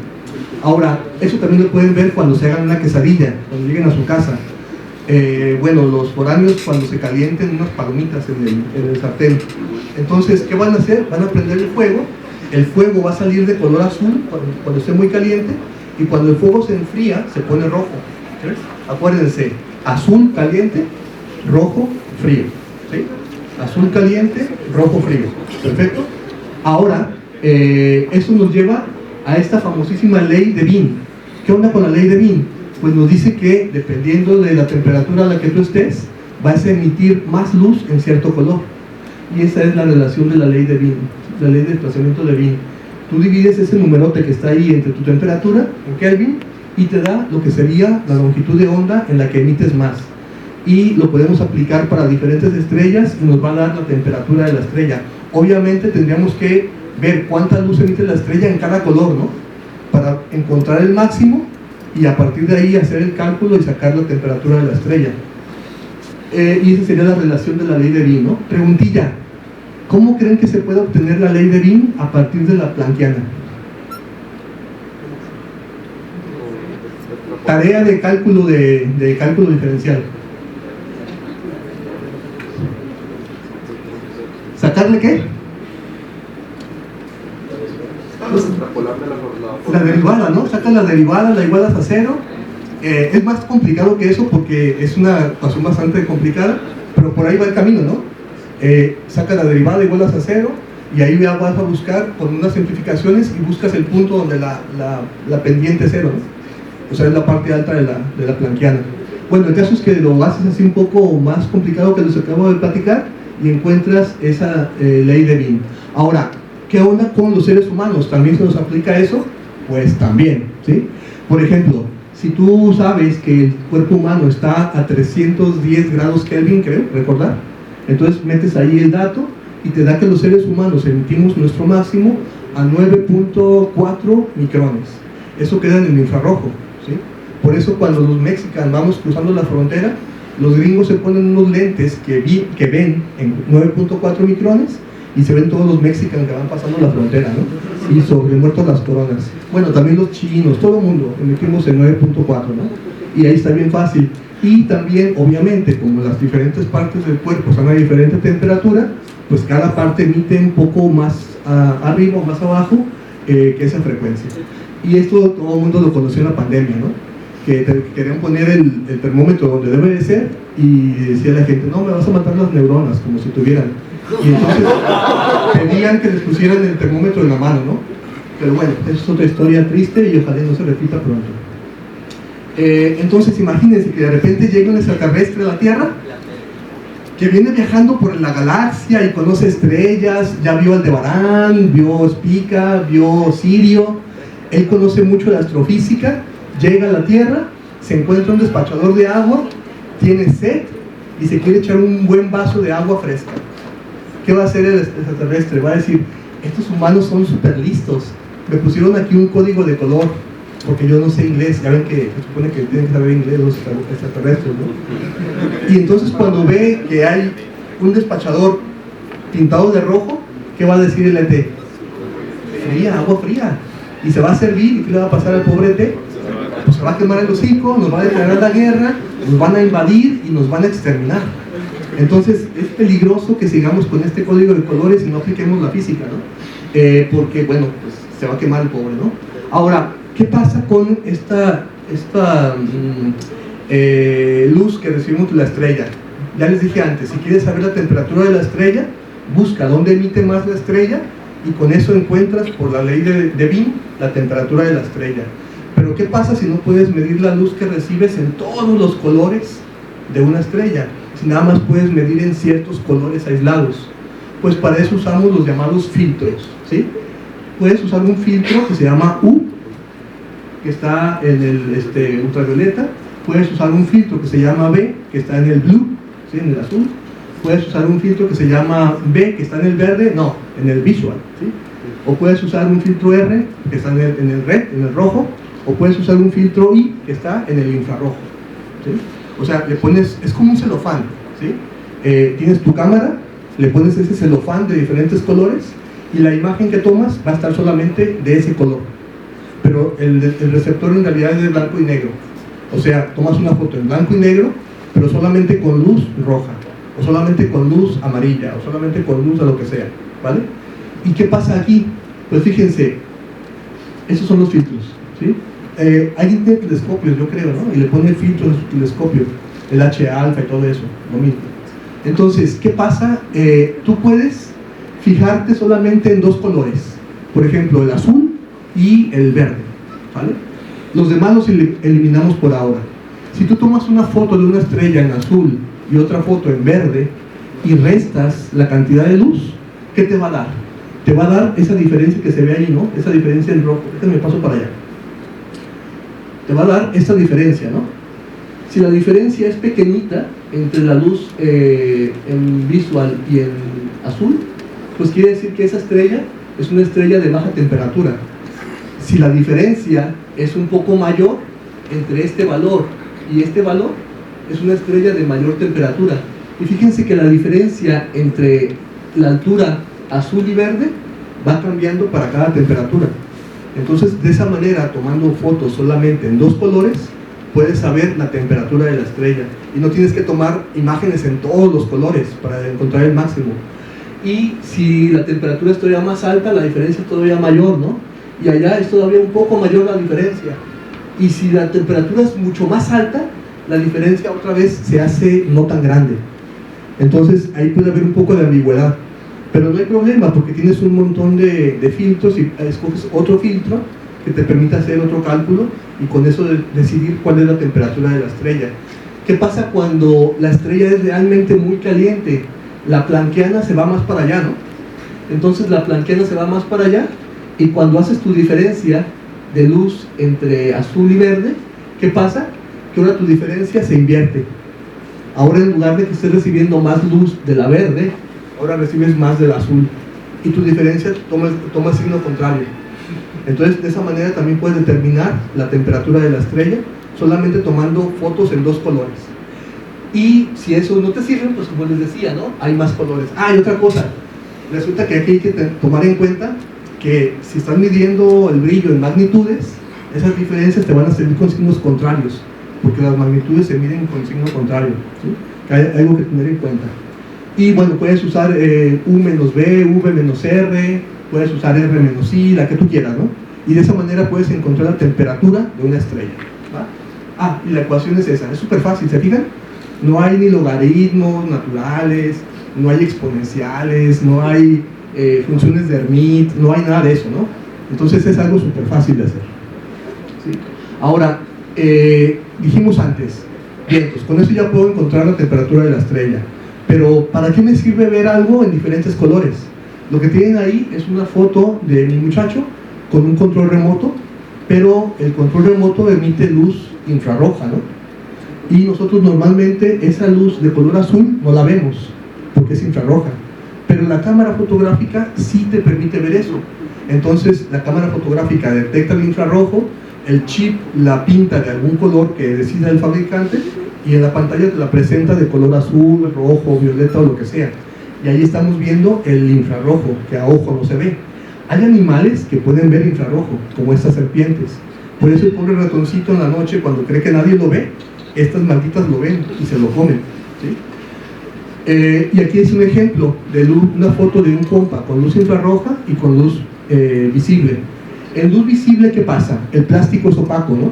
Ahora, eso también lo pueden ver cuando se hagan una quesadilla, cuando lleguen a su casa. Bueno, los foráneos cuando se calienten unas palomitas en el sartén. Entonces, ¿qué van a hacer? Van a prender el fuego va a salir de color azul cuando esté muy caliente, y cuando el fuego se enfría, se pone rojo. ¿Sí? Acuérdense, azul caliente, rojo frío. ¿Sí? Azul caliente, rojo frío. ¿Perfecto? Ahora, eso nos lleva a esta famosísima ley de Bean. ¿Qué onda con la ley de Bean? Pues nos dice que dependiendo de la temperatura a la que tú estés, vas a emitir más luz en cierto color. Y esa es la relación de la ley de Bean, la ley de desplazamiento de Bean. Tú divides ese numerote que está ahí entre tu temperatura, en Kelvin, y te da lo que sería la longitud de onda en la que emites más. Y lo podemos aplicar para diferentes estrellas y nos va a dar la temperatura de la estrella. Obviamente tendríamos que ver cuánta luz emite la estrella en cada color, ¿no? Para encontrar el máximo y a partir de ahí hacer el cálculo y sacar la temperatura de la estrella. Y esa sería la relación de la ley de Bean, ¿no? Preguntilla, ¿cómo creen que se puede obtener la ley de Bean a partir de la Planckiana? Tarea de cálculo diferencial. ¿Sacarle qué? La derivada, ¿no? Sacas la derivada, la igualas a cero. Es más complicado que eso porque es una ecuación bastante complicada, pero por ahí va el camino, ¿no? Sacas la derivada, igualas a cero, y ahí vas a buscar con unas simplificaciones y buscas el punto donde la pendiente es cero, ¿no? O sea, es la parte alta de la Planckiana. Bueno, el caso es que lo haces así un poco más complicado que los acabo de platicar y encuentras esa ley de Bean. Ahora, ¿qué onda con los seres humanos? ¿También se nos aplica eso? Pues también, ¿sí? Por ejemplo, si tú sabes que el cuerpo humano está a 310 grados Kelvin, creo, recordar, entonces metes ahí el dato y te da que los seres humanos emitimos nuestro máximo a 9.4 micrones. Eso queda en el infrarrojo, ¿sí? Por eso cuando los mexicanos vamos cruzando la frontera, los gringos se ponen unos lentes que ven en 9.4 micrones y se ven todos los mexicanos que van pasando la frontera, ¿no? Y sobre muertos las coronas. Bueno, también los chinos, todo el mundo emitimos en 9.4, ¿no? Y ahí está bien fácil. Y también, obviamente, como las diferentes partes del cuerpo están a diferente temperatura, pues cada parte emite un poco más arriba o más abajo que esa frecuencia. Y esto todo el mundo lo conoció en la pandemia, ¿no? Que querían poner el termómetro donde debe de ser y decía la gente, no, me vas a matar las neuronas, como si tuvieran. Y entonces pedían que les pusieran el termómetro en la mano, ¿no? Pero bueno, esa es otra historia triste y ojalá no se repita pronto. Entonces imagínense que de repente llega un extraterrestre a la Tierra que viene viajando por la galaxia y conoce estrellas, ya vio Aldebarán, vio Spica, vio Sirio, él conoce mucho la astrofísica, llega a la Tierra, se encuentra un despachador de agua, tiene sed y se quiere echar un buen vaso de agua fresca. ¿Qué va a hacer el extraterrestre? Va a decir, estos humanos son súper listos, me pusieron aquí un código de color, porque yo no sé inglés, ya ven que se supone que tienen que saber inglés los extraterrestres, ¿no? Y entonces cuando ve que hay un despachador pintado de rojo, ¿qué va a decir el ET? Fría, agua fría. Y se va a servir, ¿y qué le va a pasar al pobre ET? Pues se va a quemar el hocico, nos va a declarar la guerra, nos van a invadir y nos van a exterminar. Entonces es peligroso que sigamos con este código de colores y no apliquemos la física, ¿no? Porque, bueno, pues se va a quemar el pobre, ¿no? Ahora, ¿qué pasa con esta luz que recibimos de la estrella? Ya les dije antes, si quieres saber la temperatura de la estrella, busca dónde emite más la estrella y con eso encuentras, por la ley de Bean, la temperatura de la estrella. Pero ¿qué pasa si no puedes medir la luz que recibes en todos los colores de una estrella? Si nada más puedes medir en ciertos colores aislados. Pues para eso usamos los llamados filtros, ¿sí? Puedes usar un filtro que se llama U, que está en el ultravioleta. Puedes usar un filtro que se llama B, que está en el blue, ¿sí? En el azul. Puedes usar un filtro que se llama B, que está en el verde, no, en el visual, ¿sí? O puedes usar un filtro R, que está en el red, en el rojo. O puedes usar un filtro I, que está en el infrarrojo, ¿sí? O sea, le pones, es como un celofán, ¿sí? Tienes tu cámara, le pones ese celofán de diferentes colores y la imagen que tomas va a estar solamente de ese color. pero el receptor en realidad es de blanco y negro. O sea, tomas una foto en blanco y negro, pero solamente con luz roja, o solamente con luz amarilla, o solamente con luz a lo que sea, ¿vale? ¿Y qué pasa aquí? Pues fíjense, esos son los filtros, ¿sí? Alguien tiene telescopios, yo creo, ¿no? Y le pone filtros en su telescopio, el H-alfa y todo eso, lo mismo. Entonces, ¿qué pasa? Tú puedes fijarte solamente en dos colores, por ejemplo, el azul y el verde, ¿vale? Los demás los eliminamos por ahora. Si tú tomas una foto de una estrella en azul y otra foto en verde y restas la cantidad de luz, ¿qué te va a dar? Te va a dar esa diferencia que se ve ahí, ¿no? Esa diferencia en rojo. Déjame paso para allá. Te va a dar esta diferencia, ¿no? Si la diferencia es pequeñita entre la luz en visual y en azul, pues quiere decir que esa estrella es una estrella de baja temperatura. Si la diferencia es un poco mayor entre este valor y este valor, es una estrella de mayor temperatura. Y fíjense que la diferencia entre la altura azul y verde va cambiando para cada temperatura. Entonces, de esa manera, tomando fotos solamente en dos colores, puedes saber la temperatura de la estrella. Y no tienes que tomar imágenes en todos los colores para encontrar el máximo. Y si la temperatura es todavía más alta, la diferencia es todavía mayor, ¿no? Y allá es todavía un poco mayor la diferencia. Y si la temperatura es mucho más alta, la diferencia otra vez se hace no tan grande. Entonces ahí puede haber un poco de ambigüedad. Pero no hay problema porque tienes un montón de filtros y escoges otro filtro que te permite hacer otro cálculo y con eso decidir cuál es la temperatura de la estrella. ¿Qué pasa cuando la estrella es realmente muy caliente? La planckiana se va más para allá, ¿no? Entonces la planckiana se va más para allá y cuando haces tu diferencia de luz entre azul y verde, ¿qué pasa? Que ahora tu diferencia se invierte. Ahora en lugar de que estés recibiendo más luz de la verde, ahora recibes más del azul y tu diferencia toma signo contrario. Entonces de esa manera también puedes determinar la temperatura de la estrella solamente tomando fotos en dos colores. Y si eso no te sirve, pues como les decía, ¿no? Hay más colores. Ah, y otra cosa, resulta que aquí hay que tomar en cuenta que si estás midiendo el brillo en magnitudes, esas diferencias te van a servir con signos contrarios, porque las magnitudes se miden con signo contrario, ¿sí? Que hay algo que tener en cuenta. Y bueno, puedes usar U menos B, V menos R, puedes usar R menos I, la que tú quieras, ¿no? Y de esa manera puedes encontrar la temperatura de una estrella, ¿va? Ah, y la ecuación es esa, es súper fácil, ¿se fijan? No hay ni logaritmos naturales, no hay exponenciales, no hay funciones de Hermite, no hay nada de eso, ¿no? Entonces es algo súper fácil de hacer, ¿sí? Ahora, dijimos antes, vientos, con eso ya puedo encontrar la temperatura de la estrella, pero ¿para qué me sirve ver algo en diferentes colores? Lo que tienen ahí es una foto de mi muchacho con un control remoto, pero el control remoto emite luz infrarroja, ¿no? Y nosotros normalmente esa luz de color azul no la vemos, porque es infrarroja. Pero la cámara fotográfica sí te permite ver eso. Entonces la cámara fotográfica detecta el infrarrojo, el chip la pinta de algún color que decida el fabricante y en la pantalla te la presenta de color azul, rojo, violeta o lo que sea. Y ahí estamos viendo el infrarrojo, que a ojo no se ve. Hay animales que pueden ver infrarrojo, como estas serpientes. Por eso el pobre ratoncito en la noche, cuando cree que nadie lo ve, estas malditas lo ven y se lo comen, ¿sí? Y aquí es un ejemplo de luz, una foto de un compa con luz infrarroja y con luz visible. En luz visible, ¿qué pasa? El plástico es opaco, ¿no?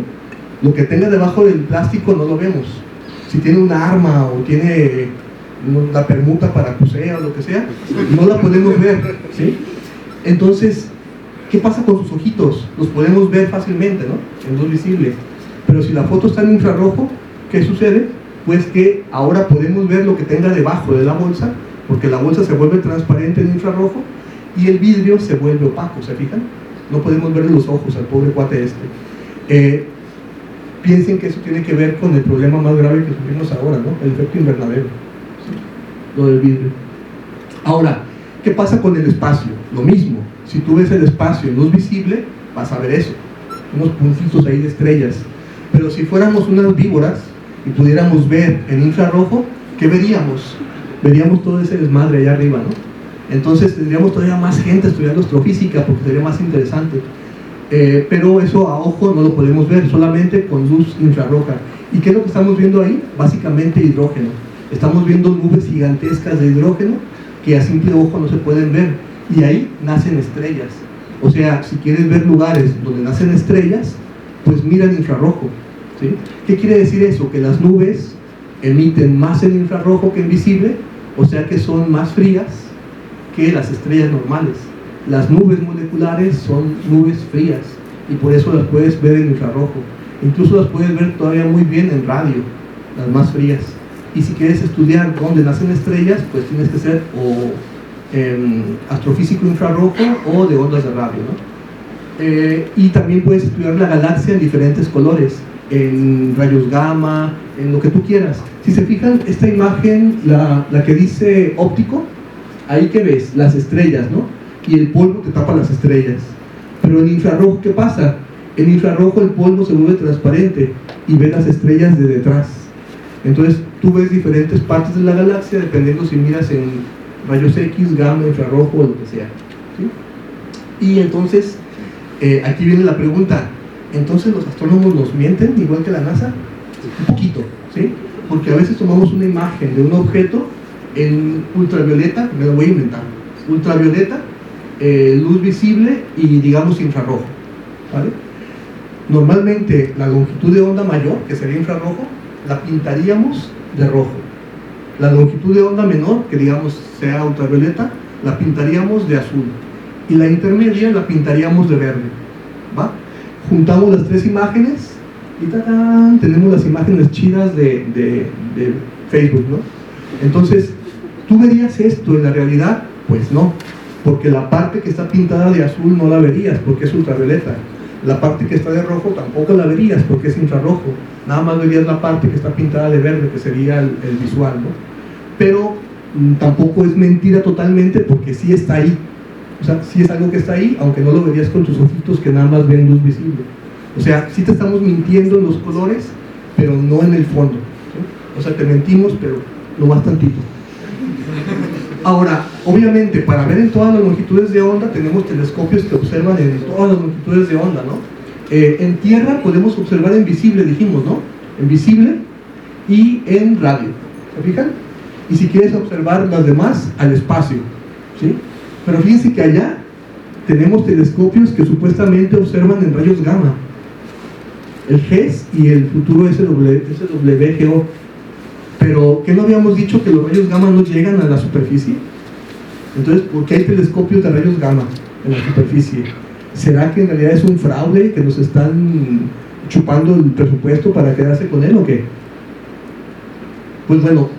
Lo que tenga debajo del plástico no lo vemos. Si tiene una arma o tiene la permuta para cusea o lo que sea, no la podemos ver, ¿sí? Entonces, ¿qué pasa con sus ojitos? Los podemos ver fácilmente, ¿no? En luz visible. Pero si la foto está en infrarrojo, ¿qué sucede? Pues que ahora podemos ver lo que tenga debajo de la bolsa, porque la bolsa se vuelve transparente en infrarrojo y el vidrio se vuelve opaco, ¿se fijan? No podemos ver los ojos al pobre cuate este. Piensen que eso tiene que ver con el problema más grave que sufrimos ahora, ¿no? El efecto invernadero, ¿sí? Lo del vidrio. Ahora, ¿qué pasa con el espacio? Lo mismo, si tú ves el espacio en luz visible, vas a ver eso, unos puntitos ahí de estrellas. Pero si fuéramos unas víboras y pudiéramos ver en infrarrojo, ¿qué veríamos? Veríamos todo ese desmadre allá arriba, ¿no? Entonces tendríamos todavía más gente estudiando astrofísica porque sería más interesante. pero eso a ojo no lo podemos ver, solamente con luz infrarroja. ¿Y qué es lo que estamos viendo ahí? Básicamente hidrógeno. Estamos viendo nubes gigantescas de hidrógeno que a simple ojo no se pueden ver, y ahí nacen estrellas. O sea, si quieres ver lugares donde nacen estrellas, pues mira en infrarrojo, ¿sí? ¿Qué quiere decir eso? Que las nubes emiten más en infrarrojo que en visible, o sea que son más frías que las estrellas normales. Las nubes moleculares son nubes frías y por eso las puedes ver en infrarrojo. Incluso las puedes ver todavía muy bien en radio, las más frías. Y si quieres estudiar dónde nacen estrellas, pues tienes que ser o astrofísico infrarrojo o de ondas de radio, ¿no? Y también puedes estudiar la galaxia en diferentes colores, en rayos gamma, en lo que tú quieras. Si se fijan, esta imagen, la que dice óptico, ahí que ves las estrellas, ¿no? Y el polvo que tapa las estrellas. Pero en infrarrojo, ¿qué pasa? En infrarrojo el polvo se vuelve transparente y ves las estrellas de detrás. Entonces tú ves diferentes partes de la galaxia dependiendo si miras en rayos X, gamma, infrarrojo o lo que sea, ¿sí? Y entonces aquí viene la pregunta: ¿entonces los astrónomos nos mienten igual que la NASA? Un poquito, ¿sí? Porque a veces tomamos una imagen de un objeto en ultravioleta, me lo voy a inventar, ultravioleta, luz visible y digamos infrarrojo, ¿vale? Normalmente la longitud de onda mayor, que sería infrarrojo, la pintaríamos de rojo. La longitud de onda menor, que digamos sea ultravioleta, la pintaríamos de azul. Y la intermedia la pintaríamos de verde, ¿va? Juntamos las tres imágenes y ¡tatán! Tenemos las imágenes chidas de Facebook, ¿no? Entonces, ¿tú verías esto en la realidad? Pues no, porque la parte que está pintada de azul no la verías porque es ultravioleta. La parte que está de rojo tampoco la verías porque es infrarrojo. Nada más verías la parte que está pintada de verde, que sería el visual, ¿no? Pero tampoco es mentira totalmente porque sí está ahí. O sea, sí es algo que está ahí, aunque no lo verías con tus ojitos que nada más ven luz visible. O sea, sí te estamos mintiendo en los colores, pero no en el fondo, ¿sí? O sea, te mentimos, pero no más tantito. Ahora, obviamente, para ver en todas las longitudes de onda, tenemos telescopios que observan en todas las longitudes de onda, ¿no? En tierra podemos observar en visible, dijimos, ¿no? En visible y en radio, ¿se fijan? Y si quieres observar las demás, al espacio, ¿sí? Pero fíjense que allá tenemos telescopios que supuestamente observan en rayos gamma. El GES y el futuro SWGO. Pero, ¿qué no habíamos dicho que los rayos gamma no llegan a la superficie? Entonces, ¿por qué hay telescopios de rayos gamma en la superficie? ¿Será que en realidad es un fraude, que nos están chupando el presupuesto para quedarse con él o qué? Pues bueno,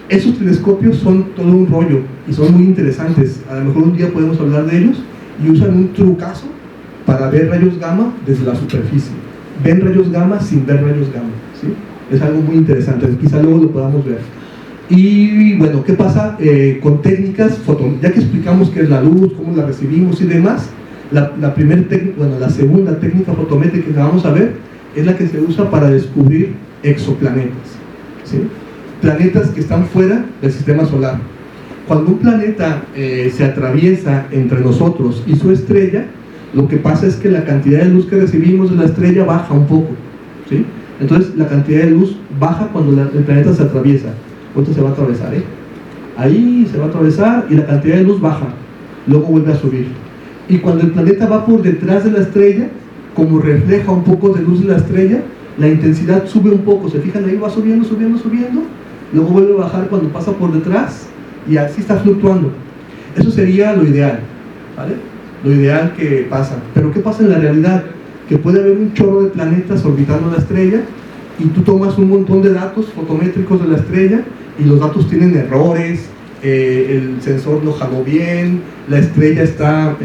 esos telescopios son todo un rollo y son muy interesantes. A lo mejor un día podemos hablar de ellos, y usan un trucazo para ver rayos gamma desde la superficie. Ven rayos gamma sin ver rayos gamma, ¿sí? Es algo muy interesante, quizá luego lo podamos ver. Y bueno, ¿qué pasa con técnicas ya que explicamos qué es la luz, cómo la recibimos y demás? La segunda técnica fotométrica que vamos a ver es la que se usa para descubrir exoplanetas, ¿sí? Planetas que están fuera del sistema solar. Cuando un planeta se atraviesa entre nosotros y su estrella, lo que pasa es que la cantidad de luz que recibimos de la estrella baja un poco, ¿sí? Entonces la cantidad de luz baja cuando el planeta se atraviesa. ¿Cuánto se va a atravesar? Ahí se va a atravesar y la cantidad de luz baja, luego vuelve a subir. Y cuando el planeta va por detrás de la estrella, como refleja un poco de luz de la estrella, la intensidad sube un poco. ¿Se fijan? Ahí va subiendo, subiendo, subiendo, luego vuelve a bajar cuando pasa por detrás y así está fluctuando. Eso sería lo ideal, ¿vale? Lo ideal que pasa. Pero ¿qué pasa en la realidad? Que puede haber un chorro de planetas orbitando la estrella y tú tomas un montón de datos fotométricos de la estrella y los datos tienen errores, el sensor no jaló bien, la estrella está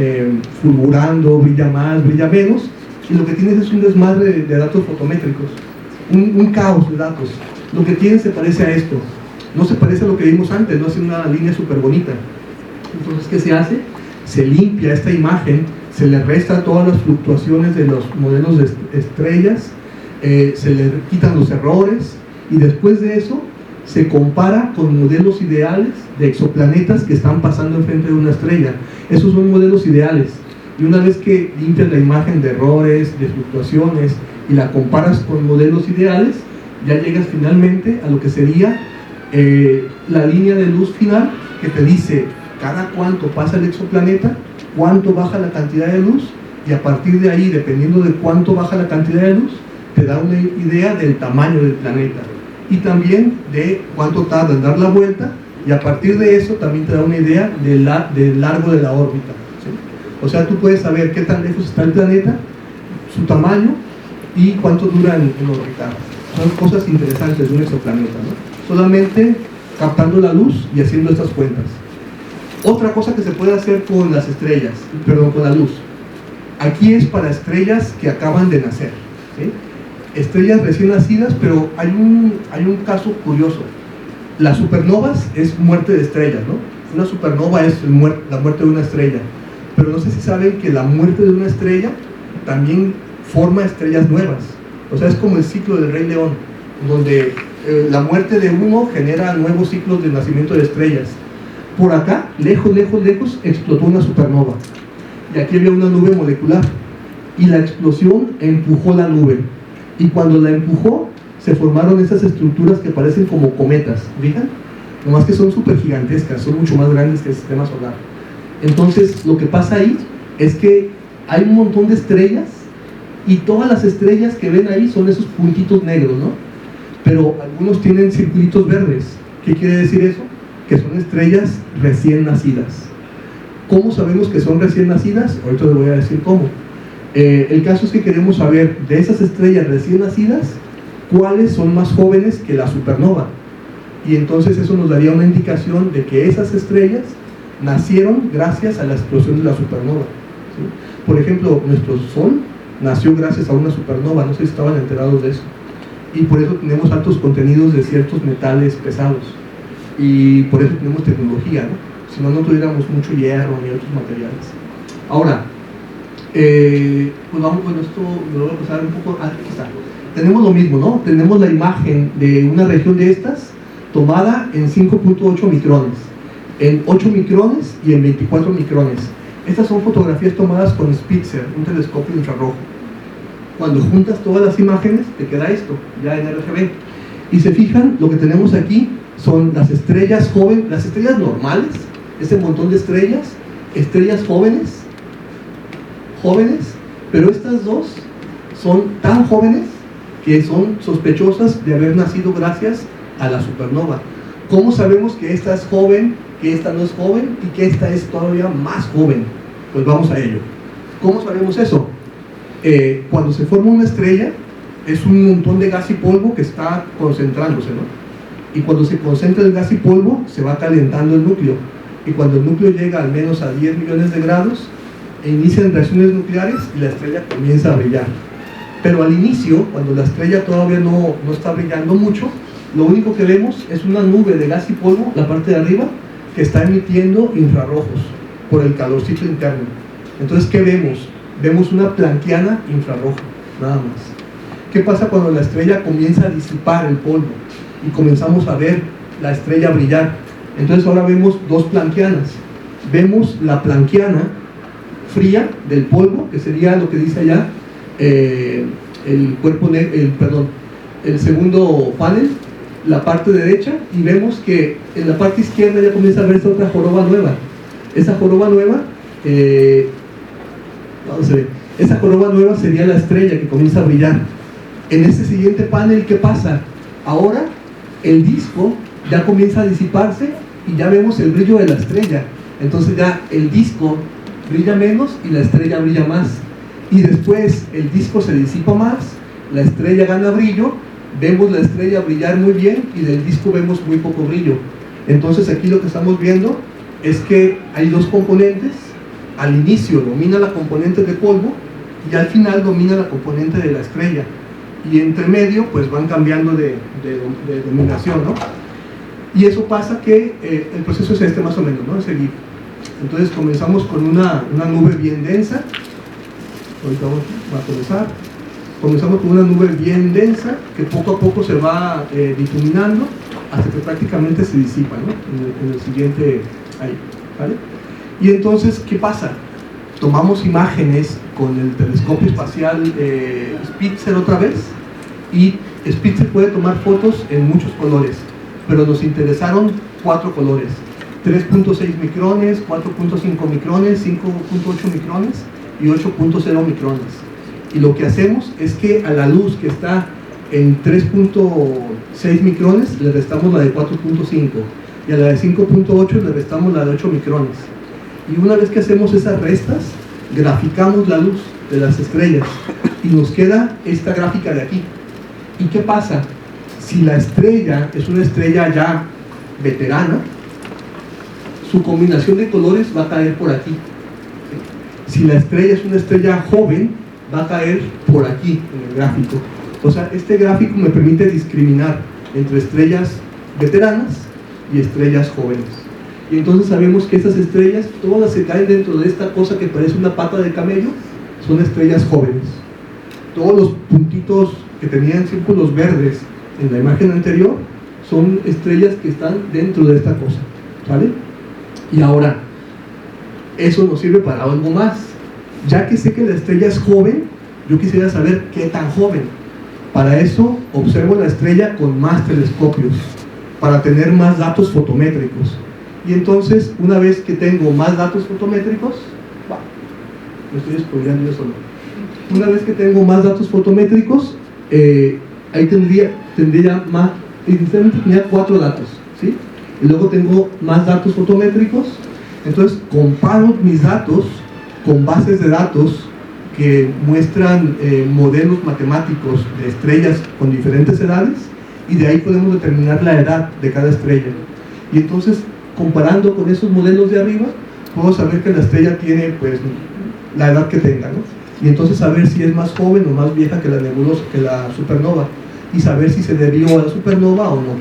fulgurando, brilla más, brilla menos, y lo que tienes es un desmadre de datos fotométricos, un caos de datos. Lo que tienes se parece a esto, no se parece a lo que vimos antes, no es una línea súper bonita. Entonces, ¿qué se hace? Se limpia esta imagen, se le resta todas las fluctuaciones de los modelos de estrellas, se le quitan los errores y después de eso se compara con modelos ideales de exoplanetas que están pasando enfrente de una estrella. Esos son modelos ideales. Y una vez que limpias la imagen de errores, de fluctuaciones, y la comparas con modelos ideales, ya llegas finalmente a lo que sería la línea de luz final, que te dice cada cuánto pasa el exoplaneta, cuánto baja la cantidad de luz, y a partir de ahí, dependiendo de cuánto baja la cantidad de luz, te da una idea del tamaño del planeta y también de cuánto tarda en dar la vuelta, y a partir de eso también te da una idea del largo de la órbita, ¿sí? O sea, tú puedes saber qué tan lejos está el planeta, su tamaño y cuánto dura en orbitar. Son cosas interesantes de un exoplaneta, ¿no? Solamente captando la luz y haciendo estas cuentas. Otra cosa que se puede hacer con las estrellas, perdón, con la luz. Aquí es para estrellas que acaban de nacer, ¿sí? Estrellas recién nacidas, pero hay un caso curioso. Las supernovas es muerte de estrellas, ¿no? Una supernova es la muerte de una estrella, pero no sé si saben que la muerte de una estrella también forma estrellas nuevas. O sea, es como el ciclo del Rey León, donde la muerte de uno genera nuevos ciclos de nacimiento de estrellas. Por acá, lejos, explotó una supernova, y aquí había una nube molecular, y la explosión empujó la nube, y cuando la empujó se formaron esas estructuras que parecen como cometas, ¿fijan? Nomás que son súper gigantescas, son mucho más grandes que el sistema solar. Entonces lo que pasa ahí es que hay un montón de estrellas, y todas las estrellas que ven ahí son esos puntitos negros, ¿no? Pero algunos tienen circulitos verdes. ¿Qué quiere decir eso? Que son estrellas recién nacidas. ¿Cómo sabemos que son recién nacidas? Ahorita les voy a decir cómo. El caso es que queremos saber de esas estrellas recién nacidas, cuáles son más jóvenes que la supernova. Y entonces eso nos daría una indicación de que esas estrellas nacieron gracias a la explosión de la supernova, ¿sí? Por ejemplo, nuestro Sol nació gracias a una supernova, no sé si estaban enterados de eso. Y por eso tenemos altos contenidos de ciertos metales pesados. Y por eso tenemos tecnología, ¿no? Si no, no tuviéramos mucho hierro ni otros materiales. Ahora, pues vamos con esto, me lo voy a pasar un poco. Aquí está. Tenemos lo mismo, ¿no? Tenemos la imagen de una región de estas tomada en 5.8 micrones, en 8 micrones y en 24 micrones. Estas son fotografías tomadas con Spitzer, un telescopio infrarrojo. Cuando juntas todas las imágenes, te queda esto, ya en RGB. Y se fijan, lo que tenemos aquí son las estrellas jóvenes, las estrellas normales, ese montón de estrellas jóvenes, pero estas dos son tan jóvenes que son sospechosas de haber nacido gracias a la supernova. ¿Cómo sabemos que esta es joven, que esta no es joven y que esta es todavía más joven? Pues vamos a ello. ¿Cómo sabemos eso? Cuando se forma una estrella, es un montón de gas y polvo que está concentrándose, ¿no? Y cuando se concentra el gas y polvo, se va calentando el núcleo. Y cuando el núcleo llega al menos a 10 millones de grados, inician reacciones nucleares y la estrella comienza a brillar. Pero al inicio, cuando la estrella todavía no está brillando mucho, lo único que vemos es una nube de gas y polvo, la parte de arriba, que está emitiendo infrarrojos por el calorcito interno. Entonces, ¿qué vemos? Vemos una planquiana infrarroja, nada más. ¿Qué pasa cuando la estrella comienza a disipar el polvo y comenzamos a ver la estrella brillar? Entonces ahora vemos dos planquianas. Vemos la planquiana fría del polvo, que sería lo que dice allá el segundo panel, la parte derecha, y vemos que en la parte izquierda ya comienza a verse otra joroba nueva. Esa joroba nueva, esa joroba nueva sería la estrella que comienza a brillar. En este siguiente panel, ¿qué pasa? Ahora el disco ya comienza a disiparse y ya vemos el brillo de la estrella. Entonces ya el disco brilla menos y la estrella brilla más. Y después el disco se disipa más, la estrella gana brillo, vemos la estrella brillar muy bien y del disco vemos muy poco brillo. Entonces aquí lo que estamos viendo es que hay dos componentes. Al inicio domina la componente de polvo y al final domina la componente de la estrella. Y entre medio pues van cambiando de dominación, ¿no? Y eso pasa que el proceso es este más o menos, ¿no? Es seguir. Entonces comenzamos con una nube bien densa. Ahorita va a comenzar. Comenzamos con una nube bien densa que poco a poco se va difuminando hasta que prácticamente se disipa, ¿no? En el siguiente ahí, ¿vale? Y entonces, ¿qué pasa? tomamos imágenes con el telescopio espacial Spitzer otra vez, y Spitzer puede tomar fotos en muchos colores, pero nos interesaron 4 colores: 3.6 micrones, 4.5 micrones, 5.8 micrones y 8.0 micrones. Y lo que hacemos es que a la luz que está en 3.6 micrones le restamos la de 4.5, y a la de 5.8 le restamos la de 8 micrones. Y una vez que hacemos esas restas, graficamos la luz de las estrellas y nos queda esta gráfica de aquí. ¿Y qué pasa? Si la estrella es una estrella ya veterana, su combinación de colores va a caer por aquí. Si la estrella es una estrella joven, va a caer por aquí en el gráfico. O sea, este gráfico me permite discriminar entre estrellas veteranas y estrellas jóvenes. Y entonces sabemos que estas estrellas, todas se caen dentro de esta cosa que parece una pata de camello, son estrellas jóvenes. Todos los puntitos que tenían círculos verdes en la imagen anterior son estrellas que están dentro de esta cosa, ¿vale? Y ahora, eso nos sirve para algo más. Ya que sé que la estrella es joven, yo quisiera saber qué tan joven. Para eso observo la estrella con más telescopios, para tener más datos fotométricos. Y entonces, una vez que tengo más datos fotométricos, me estoy spoileando yo solo. Una vez que tengo más datos fotométricos, ahí tendría más, inicialmente tenía 4 datos, ¿sí? Y luego tengo más datos fotométricos. Entonces comparo mis datos con bases de datos que muestran modelos matemáticos de estrellas con diferentes edades, y de ahí podemos determinar la edad de cada estrella. Y entonces, comparando con esos modelos de arriba, puedo saber que la estrella tiene, pues, la edad que tenga, ¿no? Y entonces saber si es más joven o más vieja que la nebulosa, que la supernova, y saber si se debió a la supernova o no.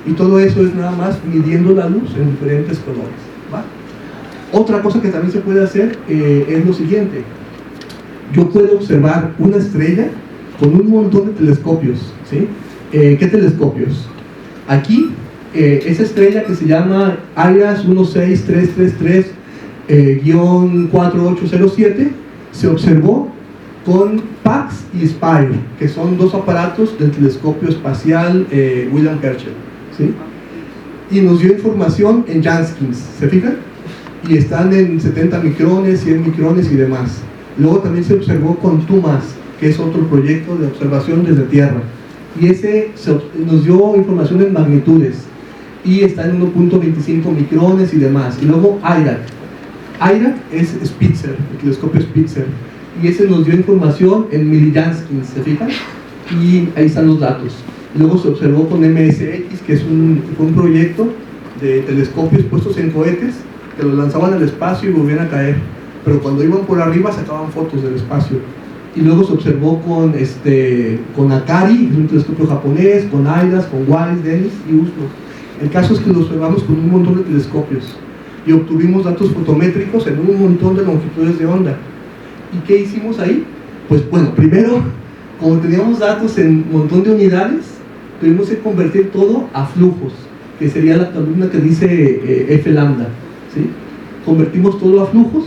Y todo eso es nada más midiendo la luz en diferentes colores, ¿va? Otra cosa que también se puede hacer es lo siguiente. Yo puedo observar una estrella con un montón de telescopios, ¿sí? ¿Qué telescopios? Aquí, esa estrella que se llama IRAS 16333-4807 se observó con PAX y SPIRE, que son 2 aparatos del telescopio espacial William Herschel, ¿sí? Y nos dio información en Janskins, ¿se fijan? Y están en 70 micrones, 100 micrones y demás. Luego también se observó con TUMAS, que es otro proyecto de observación desde Tierra, y ese nos dio información en magnitudes, y está en 1.25 micrones y demás. Y luego IRAC es Spitzer, el telescopio Spitzer, y ese nos dio información en millijanskins, ¿se fijan? Y ahí están los datos. Luego se observó con MSX, que fue un proyecto de telescopios puestos en cohetes que los lanzaban al espacio y volvían a caer, pero cuando iban por arriba sacaban fotos del espacio. Y luego se observó con Akari, que es un telescopio japonés, con IRAS, con WISE, DENIS y USLO. El caso es que lo observamos con un montón de telescopios y obtuvimos datos fotométricos en un montón de longitudes de onda. ¿Y qué hicimos ahí? Pues bueno, primero, como teníamos datos en un montón de unidades, tuvimos que convertir todo a flujos, que sería la columna que dice F lambda, ¿sí? Convertimos todo a flujos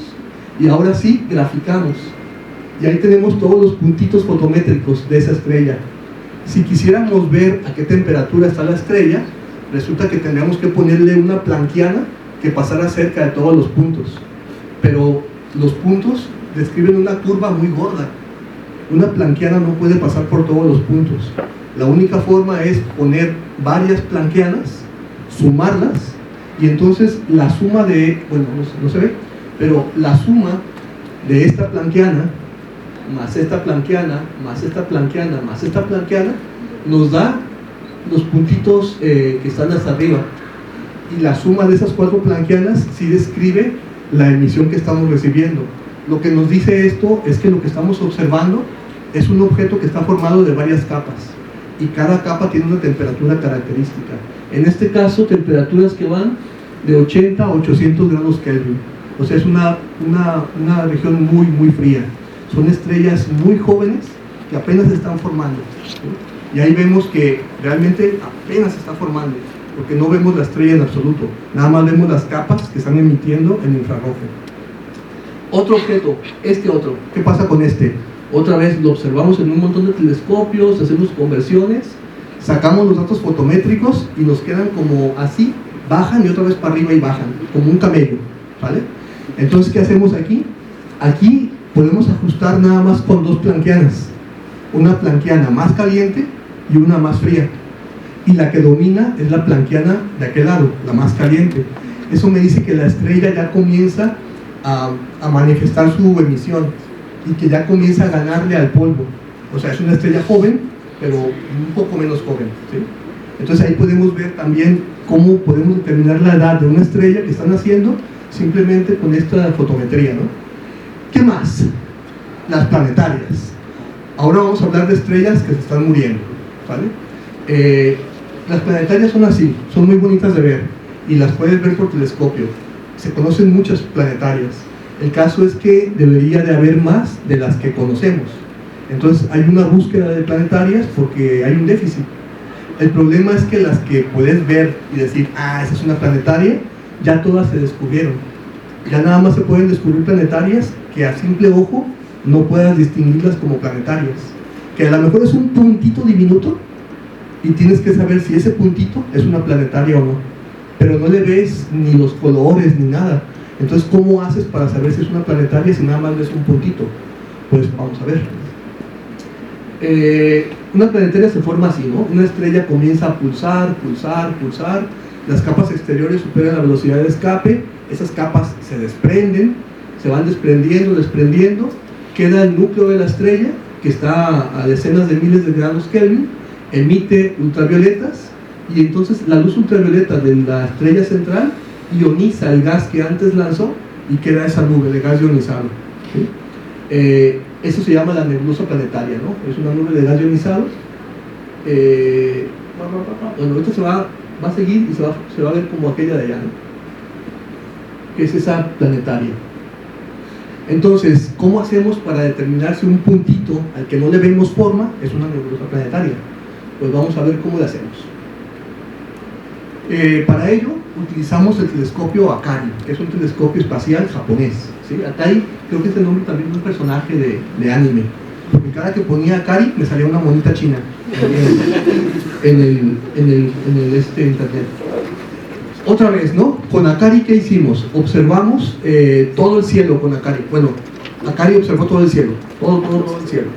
y ahora sí graficamos. Y ahí tenemos todos los puntitos fotométricos de esa estrella. Si quisiéramos ver a qué temperatura está la estrella, resulta que tendríamos que ponerle una planquiana que pasara cerca de todos los puntos. Pero los puntos describen una curva muy gorda. Una planquiana no puede pasar por todos los puntos. La única forma es poner varias planquianas, sumarlas, y entonces la suma de, bueno, no se ve, pero la suma de esta planquiana más esta planquiana, más esta planquiana, más esta planquiana, nos da los puntitos que están hasta arriba. Y la suma de esas 4 planquianas sí describe la emisión que estamos recibiendo. Lo que nos dice esto es que lo que estamos observando es un objeto que está formado de varias capas, y cada capa tiene una temperatura característica. En este caso, temperaturas que van de 80 a 800 grados Kelvin. O sea, es una región muy, muy fría. Son estrellas muy jóvenes que apenas se están formando, ¿sí? Y ahí vemos que realmente apenas se está formando, porque no vemos la estrella en absoluto, nada más vemos las capas que están emitiendo en infrarrojo. Otro objeto, este otro, ¿qué pasa con este? Otra vez lo observamos en un montón de telescopios, hacemos conversiones, sacamos los datos fotométricos y nos quedan como así, bajan y otra vez para arriba y bajan, como un camello, ¿vale? Entonces, ¿qué hacemos aquí? Aquí podemos ajustar nada más con dos planquianas, una planquiana más caliente y una más fría, y la que domina es la planquiana de aquel lado, la más caliente. Eso me dice que la estrella ya comienza a manifestar su emisión y que ya comienza a ganarle al polvo. O sea, es una estrella joven, pero un poco menos joven, ¿sí? Entonces ahí podemos ver también cómo podemos determinar la edad de una estrella que están haciendo simplemente con esta fotometría, ¿no? ¿Qué más? Las planetarias. Ahora vamos a hablar de estrellas que se están muriendo, ¿vale? Las planetarias son así, son muy bonitas de ver y las puedes ver por telescopio. Se conocen muchas planetarias. El caso es que debería de haber más de las que conocemos. Entonces hay una búsqueda de planetarias porque hay un déficit. El problema es que las que puedes ver y decir, ah, esa es una planetaria, ya todas se descubrieron. Ya nada más se pueden descubrir planetarias que a simple ojo no puedas distinguirlas como planetarias. Que a lo mejor es un puntito diminuto y tienes que saber si ese puntito es una planetaria o no. Pero no le ves ni los colores ni nada. Entonces, ¿cómo haces para saber si es una planetaria si nada más ves un puntito? Pues vamos a ver. Una planetaria se forma así, ¿no? Una estrella comienza a pulsar, pulsar, pulsar. Las capas exteriores superan la velocidad de escape. Esas capas se desprenden, se van desprendiendo, desprendiendo. Queda el núcleo de la estrella, que está a decenas de miles de grados Kelvin. Emite ultravioletas. Y entonces la luz ultravioleta de la estrella central ioniza el gas que antes lanzó y queda esa nube de gas ionizado, ¿sí? Eso se llama la nebulosa planetaria, ¿no? Es una nube de gas ionizado. Bueno, esto se va a seguir y se va a ver como aquella de allá, ¿no? Que es esa planetaria. Entonces, ¿cómo hacemos para determinar si un puntito al que no le vemos forma es una nebulosa planetaria? Pues vamos a ver cómo lo hacemos. Para ello utilizamos el telescopio Akari, que es un telescopio espacial japonés, ¿sí? Akari creo que es el nombre también de un personaje de anime, porque cada que ponía Akari me salía una monita china en el internet. Otra vez, ¿no? Con Akari, ¿qué hicimos? Observamos todo el cielo con Akari. Bueno, Akari observó todo el cielo, todo el cielo,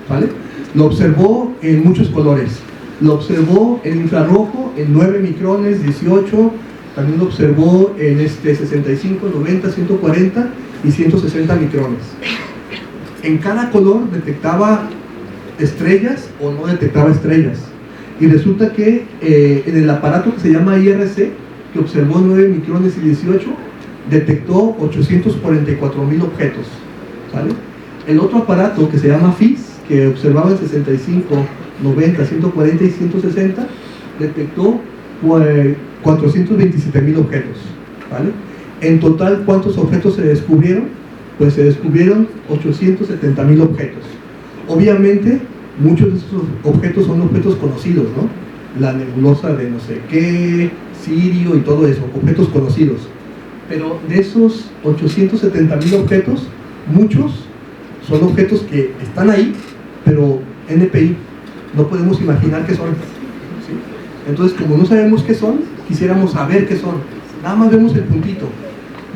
¿vale? Lo observó en muchos colores. Lo observó en infrarrojo, en 9 micrones, 18, también lo observó en 65, 90, 140 y 160 micrones. En cada color detectaba estrellas o no detectaba estrellas. Y resulta que en el aparato que se llama IRC, que observó 9 micrones y 18, detectó 844,000 objetos, ¿vale? El otro aparato que se llama FIS, que observaba en 65, 90, 140 y 160, detectó 427,000 objetos, ¿vale? En total, ¿cuántos objetos se descubrieron? Pues se descubrieron 870,000 objetos. Obviamente, muchos de esos objetos son objetos conocidos, ¿no? La nebulosa de no sé qué, Sirio y todo eso, objetos conocidos. Pero de esos 870,000 objetos, muchos son objetos que están ahí, pero NPI, no podemos imaginar qué son, ¿sí? Entonces, como no sabemos qué son, quisiéramos saber qué son. Nada más vemos el puntito.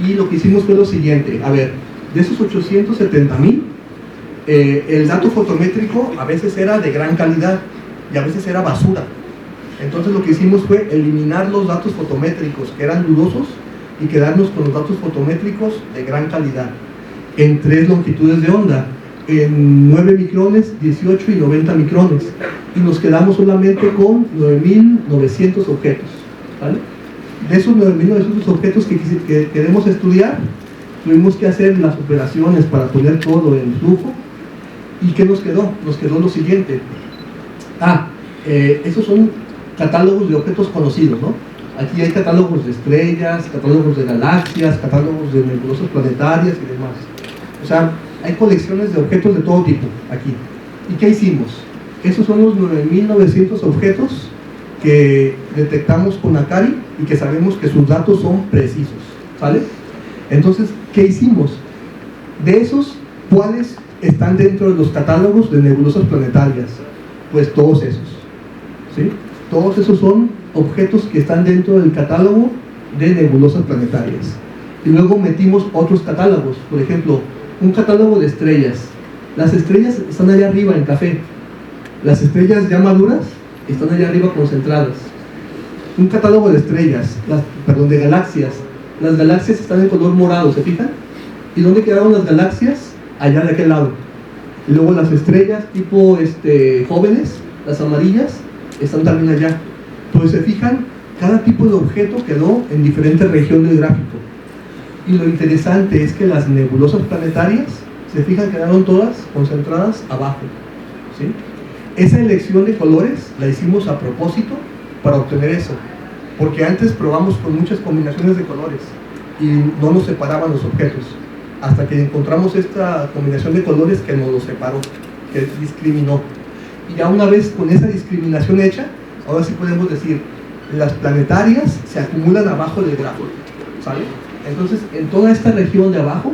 Y lo que hicimos fue lo siguiente. A ver, de esos 870,000, el dato fotométrico a veces era de gran calidad y a veces era basura. Entonces lo que hicimos fue eliminar los datos fotométricos que eran dudosos y quedarnos con los datos fotométricos de gran calidad en 3 longitudes de onda, en 9 micrones, 18 y 90 micrones, y nos quedamos solamente con 9,900 objetos, ¿vale? De esos 9,900 objetos que queremos estudiar, tuvimos que hacer las operaciones para poner todo en flujo. ¿Y qué nos quedó? Nos quedó lo siguiente. Esos son catálogos de objetos conocidos, ¿no? Aquí hay catálogos de estrellas, catálogos de galaxias, catálogos de nebulosas planetarias y demás. O sea, hay colecciones de objetos de todo tipo aquí. ¿Y qué hicimos? Esos son los 9,900 objetos que detectamos con Akari y que sabemos que sus datos son precisos, ¿vale? Entonces, ¿qué hicimos? De esos, ¿cuáles están dentro de los catálogos de nebulosas planetarias? Pues todos esos, ¿sí? Todos esos son objetos que están dentro del catálogo de nebulosas planetarias. Y luego metimos otros catálogos, por ejemplo, un catálogo de estrellas. Las estrellas están allá arriba en café. Las estrellas ya maduras están allá arriba concentradas. Un catálogo de estrellas, de galaxias. Las galaxias están en color morado, ¿se fijan? ¿Y dónde quedaron las galaxias? Allá de aquel lado. Y luego las estrellas tipo jóvenes, las amarillas, están también allá. Entonces, ¿se fijan? Cada tipo de objeto quedó en diferente región del gráfico. Y lo interesante es que las nebulosas planetarias, se fijan, quedaron todas concentradas abajo, ¿sí? Esa elección de colores la hicimos a propósito para obtener eso, porque antes probamos con muchas combinaciones de colores y no nos separaban los objetos, hasta que encontramos esta combinación de colores que nos los separó, que discriminó. Y ya una vez con esa discriminación hecha, ahora sí podemos decir, las planetarias se acumulan abajo del gráfico, ¿sale? Entonces, en toda esta región de abajo,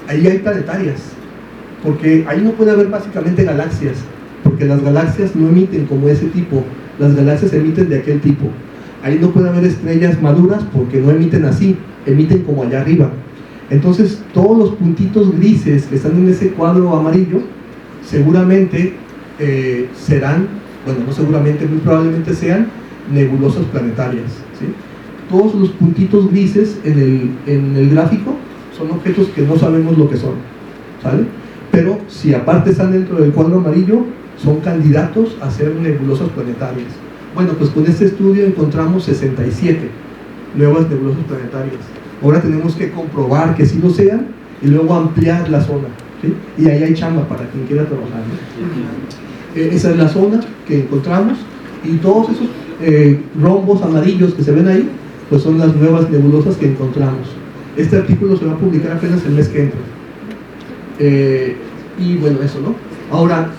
ahí hay planetarias, porque ahí no puede haber básicamente galaxias, porque las galaxias no emiten como ese tipo, las galaxias emiten de aquel tipo. Ahí no puede haber estrellas maduras porque no emiten así, emiten como allá arriba. Entonces, todos los puntitos grises que están en ese cuadro amarillo, seguramente serán, bueno, no seguramente, muy probablemente sean nebulosas planetarias, ¿sí? Todos los puntitos grises en el gráfico son objetos que no sabemos lo que son, ¿sale? Pero si aparte están dentro del cuadro amarillo, son candidatos a ser nebulosas planetarias. Bueno, pues con este estudio encontramos 67 nuevas nebulosas planetarias. Ahora tenemos que comprobar que sí lo sean y luego ampliar la zona, ¿sí? Y ahí hay chamba para quien quiera trabajar, ¿no? Esa es la zona que encontramos, y todos esos rombos amarillos que se ven ahí, pues son las nuevas nebulosas que encontramos. Este artículo se va a publicar apenas el mes que entra. Y bueno, eso, ¿no? Ahora,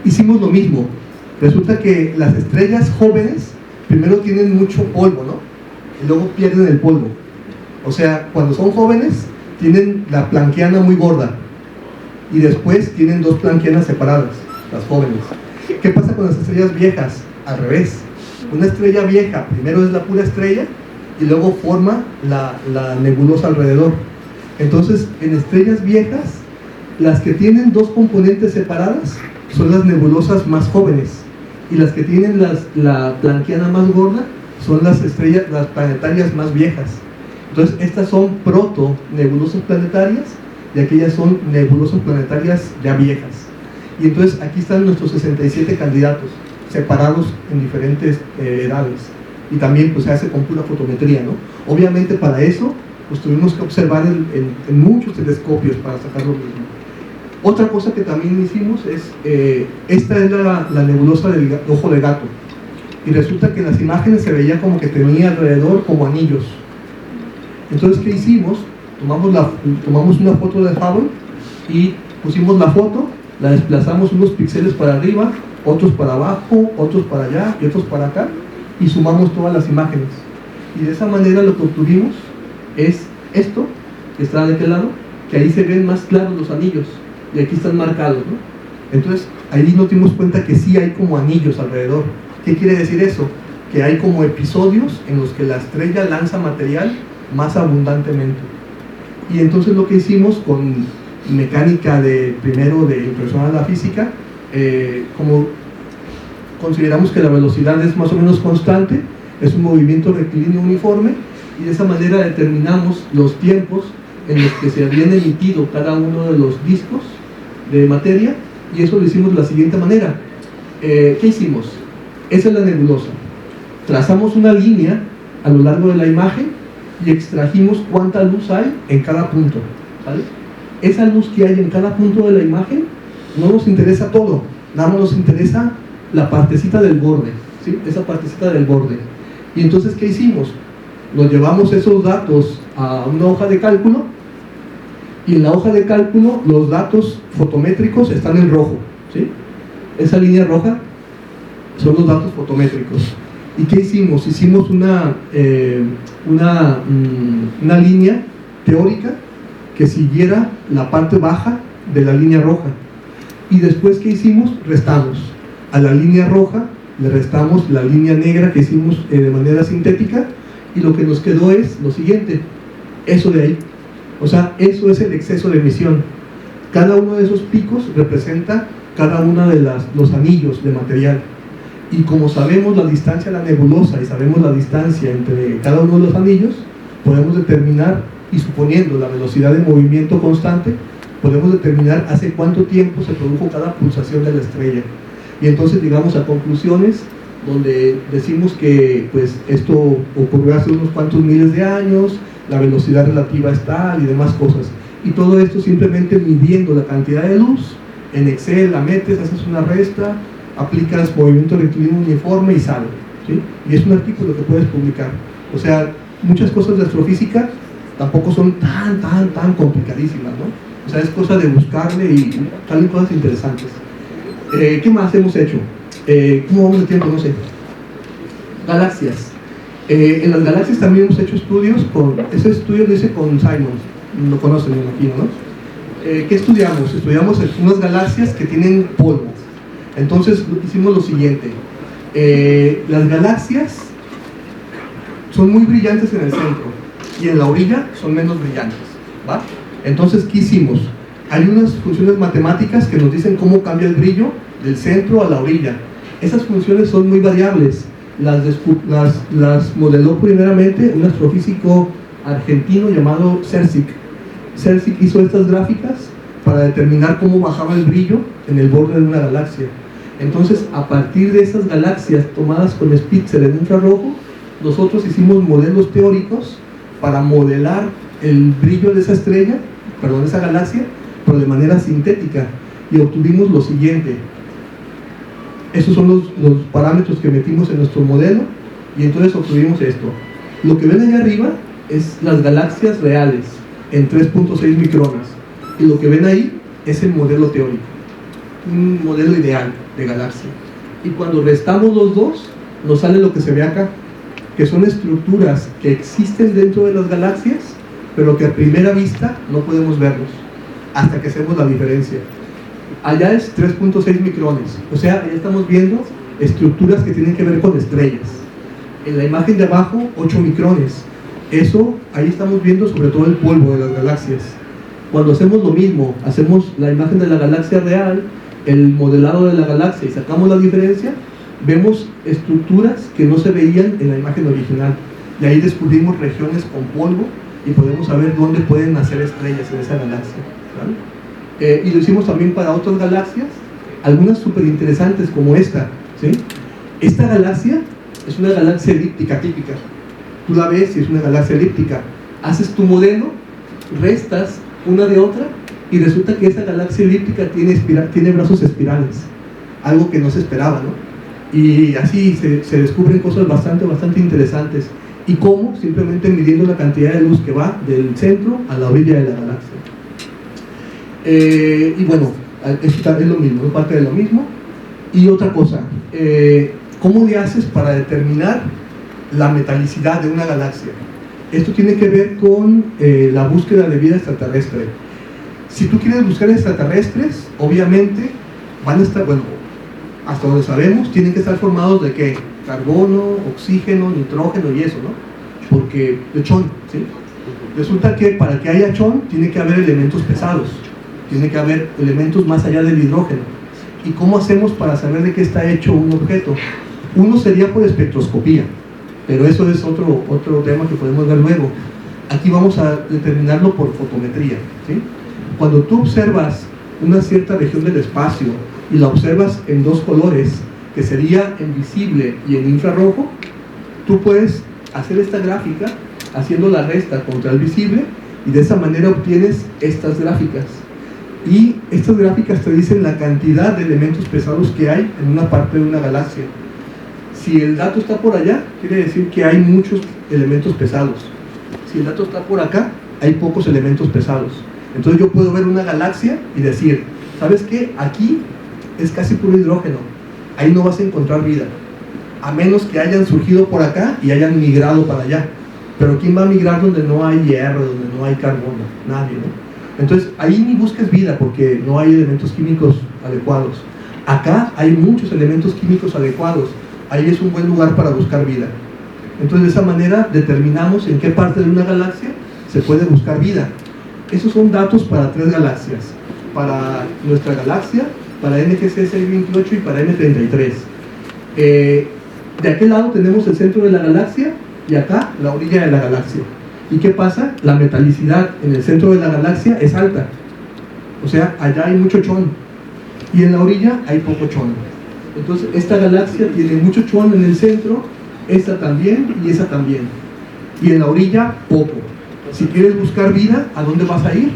hicimos lo mismo. Resulta que las estrellas jóvenes primero tienen mucho polvo, ¿no? Y luego pierden el polvo. O sea, cuando son jóvenes, tienen la planquiana muy gorda. Y después tienen dos planquianas separadas, las jóvenes. ¿Qué pasa con las estrellas viejas? Al revés. Una estrella vieja primero es la pura estrella y luego forma la nebulosa alrededor. Entonces, en estrellas viejas, las que tienen dos componentes separadas son las nebulosas más jóvenes, y las que tienen la planquiana más gorda son las planetarias más viejas. Entonces, estas son proto-nebulosas planetarias y aquellas son nebulosas planetarias ya viejas. Y entonces aquí están nuestros 67 candidatos, separados en diferentes edades. Y también pues se hace con pura fotometría, ¿no? Obviamente para eso pues tuvimos que observar en muchos telescopios para sacar lo mismo. Otra cosa que también hicimos es, esta es la nebulosa del ojo de gato, y resulta que en las imágenes se veía como que tenía alrededor como anillos. Entonces, ¿qué hicimos? Tomamos una foto de Hubble y pusimos la foto, la desplazamos unos píxeles para arriba, otros para abajo, otros para allá y otros para acá, y sumamos todas las imágenes. Y de esa manera lo que obtuvimos es esto, que está de aquel lado, que ahí se ven más claros los anillos, y aquí están marcados, ¿no? Entonces, ahí nos dimos cuenta que sí hay como anillos alrededor. ¿Qué quiere decir eso? Que hay como episodios en los que la estrella lanza material más abundantemente. Y entonces lo que hicimos con mecánica primero de impresión a la física, como consideramos que la velocidad es más o menos constante, es un movimiento rectilíneo uniforme, y de esa manera determinamos los tiempos en los que se habían emitido cada uno de los discos de materia, y eso lo hicimos de la siguiente manera. ¿Qué hicimos? Esa es la nebulosa. Trazamos una línea a lo largo de la imagen y extrajimos cuánta luz hay en cada punto, ¿vale? Esa luz que hay en cada punto de la imagen no nos interesa todo, nada más nos interesa la partecita del borde, ¿sí? Esa partecita del borde. Y entonces, ¿qué hicimos? Nos llevamos esos datos a una hoja de cálculo, y en la hoja de cálculo los datos fotométricos están en rojo, ¿sí? Esa línea roja son los datos fotométricos. ¿Y qué hicimos? Hicimos una línea teórica que siguiera la parte baja de la línea roja. Y después, ¿qué hicimos? Restamos. A la línea roja le restamos la línea negra que hicimos de manera sintética, y lo que nos quedó es lo siguiente, eso de ahí. O sea, eso es el exceso de emisión. Cada uno de esos picos representa cada uno de los anillos de material. Y como sabemos la distancia a la nebulosa y sabemos la distancia entre cada uno de los anillos, podemos determinar, y suponiendo la velocidad de movimiento constante, podemos determinar hace cuánto tiempo se produjo cada pulsación de la estrella. Y entonces llegamos a conclusiones donde decimos que pues, esto ocurrió hace unos cuantos miles de años, la velocidad relativa es tal y demás cosas. Y todo esto simplemente midiendo la cantidad de luz. En Excel la metes, haces una resta, aplicas movimiento rectilíneo uniforme y sale, ¿sí? Y es un artículo que puedes publicar. O sea, muchas cosas de astrofísica tampoco son tan complicadísimas, ¿no? O sea, es cosa de buscarle y salen cosas interesantes. ¿Qué más hemos hecho? ¿Cómo vamos de tiempo? No sé. Galaxias. En las galaxias también hemos hecho estudios ese estudio lo hice con Simons, lo conocen, me imagino, ¿no? ¿Qué estudiamos? Estudiamos unas galaxias que tienen polvo. Entonces hicimos lo siguiente. Las galaxias son muy brillantes en el centro y en la orilla son menos brillantes, ¿va? Entonces, ¿qué hicimos? Hay unas funciones matemáticas que nos dicen cómo cambia el brillo del centro a la orilla. Esas funciones son muy variables. Las modeló primeramente un astrofísico argentino llamado Sersic. Sersic hizo estas gráficas para determinar cómo bajaba el brillo en el borde de una galaxia. Entonces, a partir de esas galaxias tomadas con Spitzer en infrarrojo, nosotros hicimos modelos teóricos para modelar el brillo de esa estrella, perdón, de esa galaxia, pero de manera sintética, y obtuvimos lo siguiente. Estos son los parámetros que metimos en nuestro modelo, y entonces obtuvimos esto. Lo que ven allá arriba es las galaxias reales en 3.6 micrones, y lo que ven ahí es el modelo teórico, un modelo ideal de galaxia. Y cuando restamos los dos, nos sale lo que se ve acá, que son estructuras que existen dentro de las galaxias, pero que a primera vista no podemos verlos, hasta que hacemos la diferencia. Allá es 3.6 micrones, o sea, allá estamos viendo estructuras que tienen que ver con estrellas. En la imagen de abajo, 8 micrones. Eso, ahí estamos viendo sobre todo el polvo de las galaxias. Cuando hacemos lo mismo, hacemos la imagen de la galaxia real, el modelado de la galaxia y sacamos la diferencia, vemos estructuras que no se veían en la imagen original. Y ahí descubrimos regiones con polvo y podemos saber dónde pueden nacer estrellas en esa galaxia, ¿vale? Y lo hicimos también para otras galaxias, algunas súper interesantes como esta, ¿sí? Esta galaxia es una galaxia elíptica típica. Tú la ves y es una galaxia elíptica. Haces tu modelo, restas una de otra y resulta que esa galaxia elíptica tiene brazos espirales, algo que no se esperaba, ¿no? Y así se descubren cosas bastante interesantes. ¿Y cómo? Simplemente midiendo la cantidad de luz que va del centro a la orilla de la galaxia. Y bueno, esto es lo mismo, es parte de lo mismo. Y otra cosa, ¿cómo le haces para determinar la metalicidad de una galaxia? Esto tiene que ver con la búsqueda de vida extraterrestre. Si tú quieres buscar extraterrestres, obviamente van a estar, bueno, hasta donde sabemos, tienen que estar formados de ¿qué? Carbono, oxígeno, nitrógeno y eso, ¿no? Porque de chon, ¿sí? Resulta que para que haya chon tiene que haber elementos pesados, tiene que haber elementos más allá del hidrógeno. ¿Y cómo hacemos para saber de qué está hecho un objeto? Uno sería por espectroscopía, pero eso es otro tema que podemos ver luego. Aquí vamos a determinarlo por fotometría, ¿sí? Cuando tú observas una cierta región del espacio y la observas en dos colores, que sería en visible y en infrarrojo, tú puedes hacer esta gráfica haciendo la resta contra el visible y de esa manera obtienes estas gráficas. Y estas gráficas te dicen la cantidad de elementos pesados que hay en una parte de una galaxia. Si el dato está por allá, quiere decir que hay muchos elementos pesados. Si el dato está por acá, hay pocos elementos pesados. Entonces yo puedo ver una galaxia y decir, ¿sabes qué? Aquí es casi puro hidrógeno, ahí no vas a encontrar vida, a menos que hayan surgido por acá y hayan migrado para allá. Pero ¿quién va a migrar donde no hay hierro, donde no hay carbono? Nadie, ¿no? Entonces, ahí ni busques vida porque no hay elementos químicos adecuados. Acá hay muchos elementos químicos adecuados. Ahí es un buen lugar para buscar vida. Entonces, de esa manera determinamos en qué parte de una galaxia se puede buscar vida. Esos son datos para 3 galaxias. Para nuestra galaxia, para NGC 628 y para M33. De aquel lado tenemos el centro de la galaxia y acá la orilla de la galaxia. ¿Y qué pasa? La metalicidad en el centro de la galaxia es alta. O sea, allá hay mucho chon. Y en la orilla hay poco chon. Entonces, esta galaxia tiene mucho chon en el centro, esta también y esa también. Y en la orilla, poco. Si quieres buscar vida, ¿a dónde vas a ir?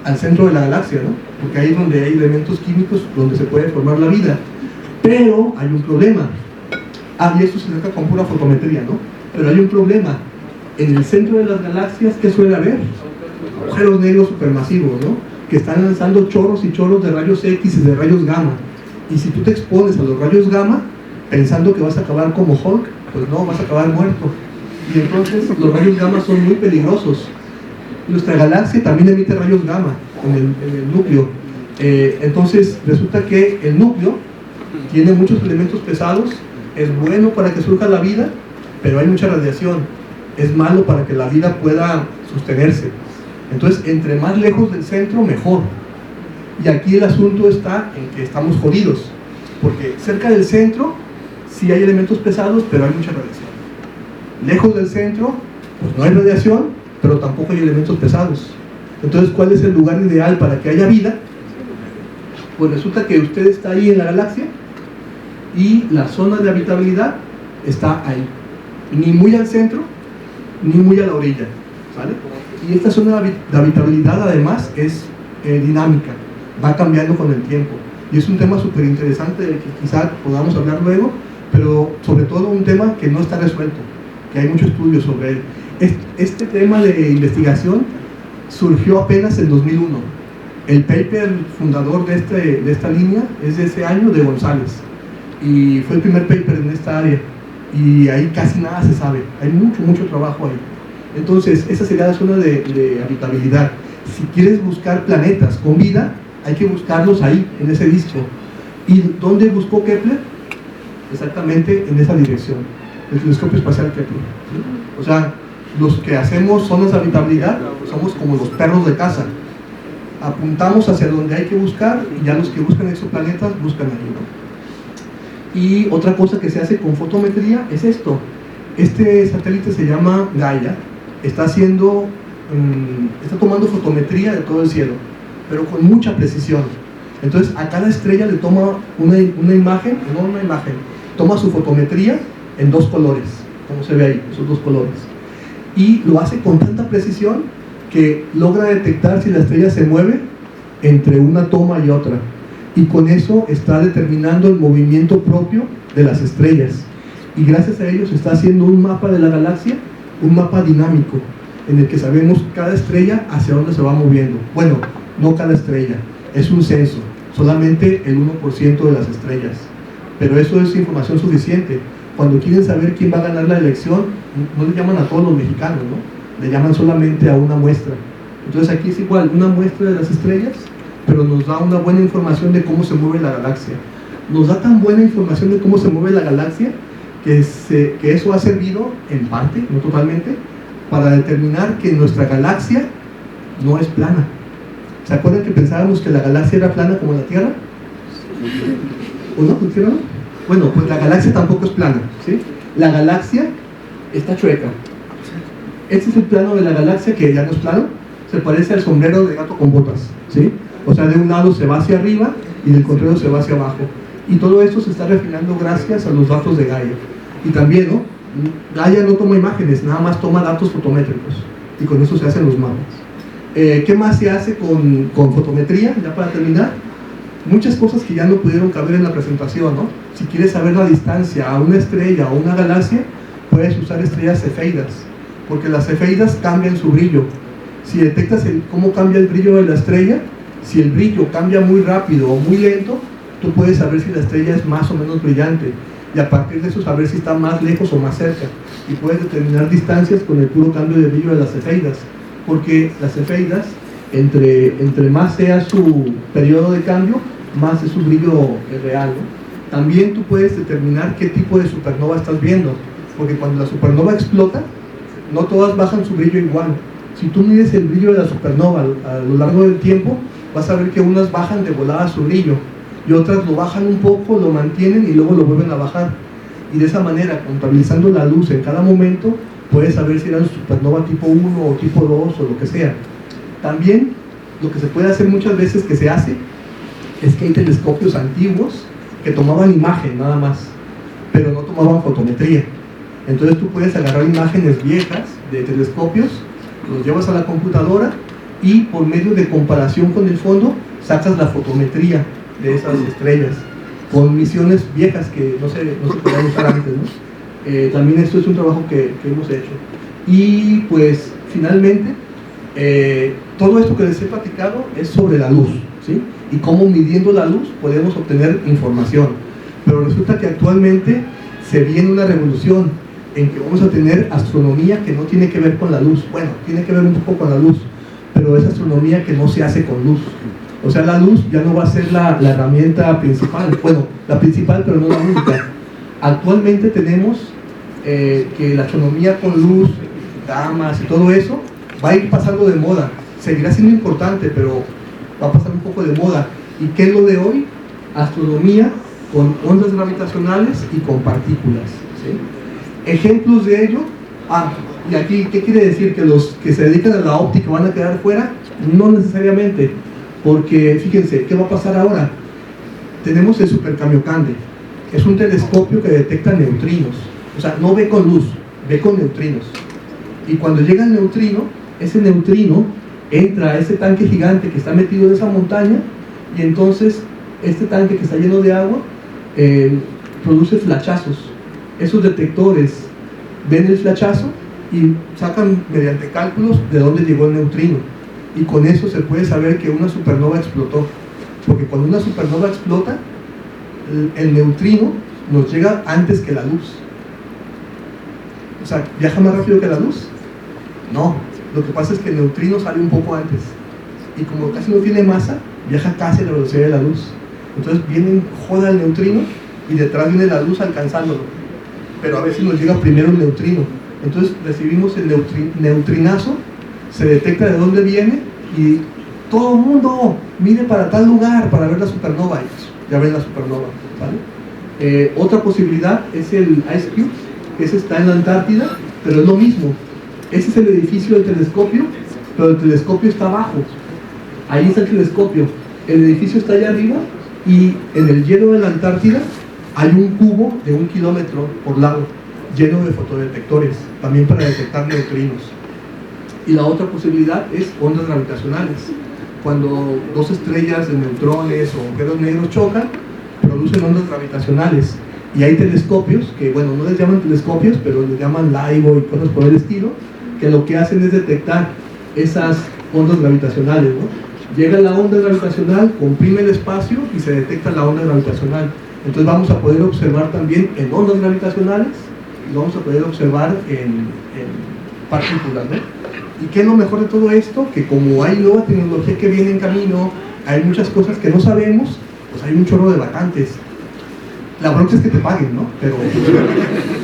Al centro de la galaxia, ¿no? Porque ahí es donde hay elementos químicos donde se puede formar la vida. Pero hay un problema. Y esto se saca con pura fotometría, ¿no? Pero hay un problema. En el centro de las galaxias, ¿qué suele haber? Agujeros negros supermasivos, ¿no? Que están lanzando chorros y chorros de rayos X y de rayos gamma. Y si tú te expones a los rayos gamma, pensando que vas a acabar como Hulk, pues no, vas a acabar muerto. Y entonces los rayos gamma son muy peligrosos. Nuestra galaxia también emite rayos gamma en el núcleo. Entonces resulta que el núcleo tiene muchos elementos pesados, es bueno para que surja la vida, pero hay mucha radiación, es malo para que la vida pueda sostenerse. Entonces, entre más lejos del centro, mejor. Y aquí el asunto está en que estamos jodidos, porque cerca del centro sí hay elementos pesados, pero hay mucha radiación. Lejos del centro, pues no hay radiación, pero tampoco hay elementos pesados. Entonces, ¿cuál es el lugar ideal para que haya vida? Pues resulta que usted está ahí en la galaxia y la zona de habitabilidad está ahí, ni muy al centro ni muy a la orilla, ¿vale? Y esta zona de habitabilidad además es dinámica, va cambiando con el tiempo y es un tema súper interesante del que quizá podamos hablar luego, pero sobre todo un tema que no está resuelto, que hay mucho estudio sobre él. Este tema de investigación surgió apenas en 2001. El paper fundador de esta línea es de ese año, de González, y fue el primer paper en esta área, y ahí casi nada se sabe, hay mucho trabajo ahí. Entonces, esa sería la zona de habitabilidad. Si quieres buscar planetas con vida, hay que buscarlos ahí, en ese disco. ¿Y dónde buscó Kepler? Exactamente en esa dirección, el telescopio espacial Kepler. O sea, los que hacemos zonas de habitabilidad somos como los perros de casa. Apuntamos hacia donde hay que buscar y ya los que buscan exoplanetas buscan ahí, ¿no? Y otra cosa que se hace con fotometría es esto. Este satélite se llama Gaia, está tomando fotometría de todo el cielo, pero con mucha precisión. Entonces a cada estrella le toma una imagen, toma su fotometría en 2 colores, como se ve ahí, esos 2 colores. Y lo hace con tanta precisión que logra detectar si la estrella se mueve entre una toma y otra. Y con eso está determinando el movimiento propio de las estrellas. Y gracias a ello se está haciendo un mapa de la galaxia, un mapa dinámico, en el que sabemos cada estrella hacia dónde se va moviendo. Bueno, no cada estrella, es un censo, solamente el 1% de las estrellas. Pero eso es información suficiente. Cuando quieren saber quién va a ganar la elección, no le llaman a todos los mexicanos, ¿no? Le llaman solamente a una muestra. Entonces aquí es igual, una muestra de las estrellas, pero nos da una buena información de cómo se mueve la galaxia. Nos da tan buena información de cómo se mueve la galaxia que eso ha servido, en parte, no totalmente, para determinar que nuestra galaxia no es plana. ¿Se acuerdan que pensábamos que la galaxia era plana como la Tierra? ¿O no? ¿Funciona? Bueno, pues la galaxia tampoco es plana, ¿sí? La galaxia está chueca. Este es el plano de la galaxia, que ya no es plano, se parece al sombrero de gato con botas, ¿sí? O sea, de un lado se va hacia arriba y del contrario se va hacia abajo. Y todo esto se está refinando gracias a los datos de Gaia. Y también, ¿no? Gaia no toma imágenes, nada más toma datos fotométricos. Y con eso se hacen los mapas. ¿Qué más se hace con fotometría? Ya para terminar, muchas cosas que ya no pudieron caber en la presentación, ¿no? Si quieres saber la distancia a una estrella o una galaxia, puedes usar estrellas cefeidas, porque las cefeidas cambian su brillo. Si detectas cómo cambia el brillo de la estrella, si el brillo cambia muy rápido o muy lento, tú puedes saber si la estrella es más o menos brillante, y a partir de eso saber si está más lejos o más cerca, y puedes determinar distancias con el puro cambio de brillo de las cefeidas, porque las cefeidas Entre más sea su periodo de cambio, más es su brillo real, ¿no? También tú puedes determinar qué tipo de supernova estás viendo, porque cuando la supernova explota, no todas bajan su brillo igual. Si tú mides el brillo de la supernova a lo largo del tiempo, vas a ver que unas bajan de volada su brillo y otras lo bajan un poco, lo mantienen y luego lo vuelven a bajar. Y de esa manera, contabilizando la luz en cada momento, puedes saber si era supernova tipo 1 o tipo 2 o lo que sea. También lo que se puede hacer muchas veces, que se hace, es que hay telescopios antiguos que tomaban imagen nada más, pero no tomaban fotometría. Entonces tú puedes agarrar imágenes viejas de telescopios, los llevas a la computadora y por medio de comparación con el fondo sacas la fotometría de esas estrellas con misiones viejas que no se podían usar antes, ¿no? También esto es un trabajo que hemos hecho. Y pues finalmente todo esto que les he platicado es sobre la luz, ¿sí? Y cómo midiendo la luz podemos obtener información. Pero resulta que actualmente se viene una revolución en que vamos a tener astronomía que no tiene que ver con la luz. Bueno, tiene que ver un poco con la luz, pero es astronomía que no se hace con luz. O sea, la luz ya no va a ser la herramienta principal. Bueno, la principal, pero no la única. Actualmente tenemos que la astronomía con luz, gamas y todo eso va a ir pasando de moda. Seguirá siendo importante, pero va a pasar un poco de moda. ¿Y qué es lo de hoy? Astronomía con ondas gravitacionales y con partículas, ¿sí? Ejemplos de ello. Y aquí, ¿qué quiere decir? ¿Que los que se dedican a la óptica van a quedar fuera? No necesariamente, porque fíjense, ¿qué va a pasar ahora? Tenemos el Super Kamiokande. Es un telescopio que detecta neutrinos. O sea, no ve con luz, ve con neutrinos. Y cuando llega el neutrino, ese neutrino entra a ese tanque gigante que está metido en esa montaña, y entonces este tanque que está lleno de agua produce flachazos. Esos detectores ven el flachazo y sacan mediante cálculos de dónde llegó el neutrino, y con eso se puede saber que una supernova explotó, porque cuando una supernova explota, el neutrino nos llega antes que la luz. O sea, ¿viaja más rápido que la luz? No, lo que pasa es que el neutrino sale un poco antes, y como casi no tiene masa, viaja casi a la velocidad de la luz. Entonces viene, joda el neutrino, y detrás viene la luz alcanzándolo, pero a veces nos llega primero el neutrino. Entonces recibimos el neutrinazo, se detecta de dónde viene, y todo el mundo mire para tal lugar para ver la supernova, y ya ven la supernova, ¿vale? Otra posibilidad es el Ice Cube, que ese está en la Antártida, pero es lo mismo. Ese es el edificio del telescopio, pero el telescopio está abajo. Ahí está el telescopio, el edificio está allá arriba, y en el hielo de la Antártida hay un cubo de 1 kilómetro por lado, lleno de fotodetectores, también para detectar neutrinos. Y la otra posibilidad es ondas gravitacionales. Cuando dos estrellas de neutrones o agujeros negros chocan, producen ondas gravitacionales. Y hay telescopios que, bueno, no les llaman telescopios, pero les llaman LIGO y cosas por el estilo, que lo que hacen es detectar esas ondas gravitacionales, ¿no? Llega la onda gravitacional, comprime el espacio y se detecta la onda gravitacional. Entonces vamos a poder observar también en ondas gravitacionales, y vamos a poder observar en partículas, ¿no? ¿Y qué es lo mejor de todo esto? Que como hay nueva tecnología que viene en camino, hay muchas cosas que no sabemos, pues hay un chorro de vacantes. La bronca es que te paguen, ¿no?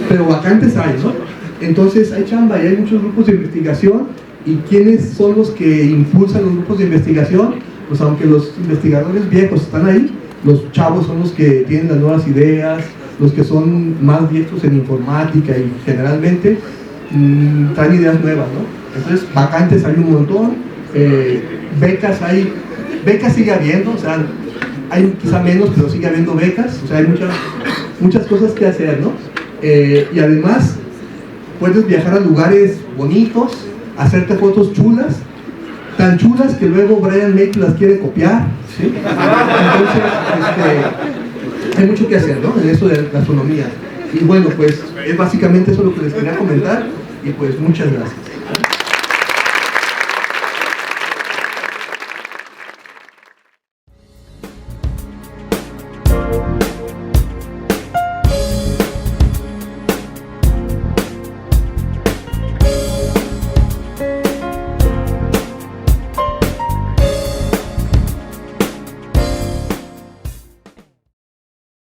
Pero vacantes hay, ¿no? Entonces hay chamba y hay muchos grupos de investigación. ¿Y quiénes son los que impulsan los grupos de investigación? Pues aunque los investigadores viejos están ahí, los chavos son los que tienen las nuevas ideas, los que son más diestros en informática y generalmente traen ideas nuevas, ¿no? Entonces vacantes hay un montón, becas sigue habiendo, o sea, hay quizá menos, pero sigue habiendo becas, o sea, hay muchas cosas que hacer, ¿no? Y además puedes viajar a lugares bonitos, hacerte fotos chulas, tan chulas que luego Brian May las quiere copiar, ¿sí? Entonces, hay mucho que hacer, ¿no? En eso de la astronomía. Y bueno, pues es básicamente eso lo que les quería comentar, y pues muchas gracias.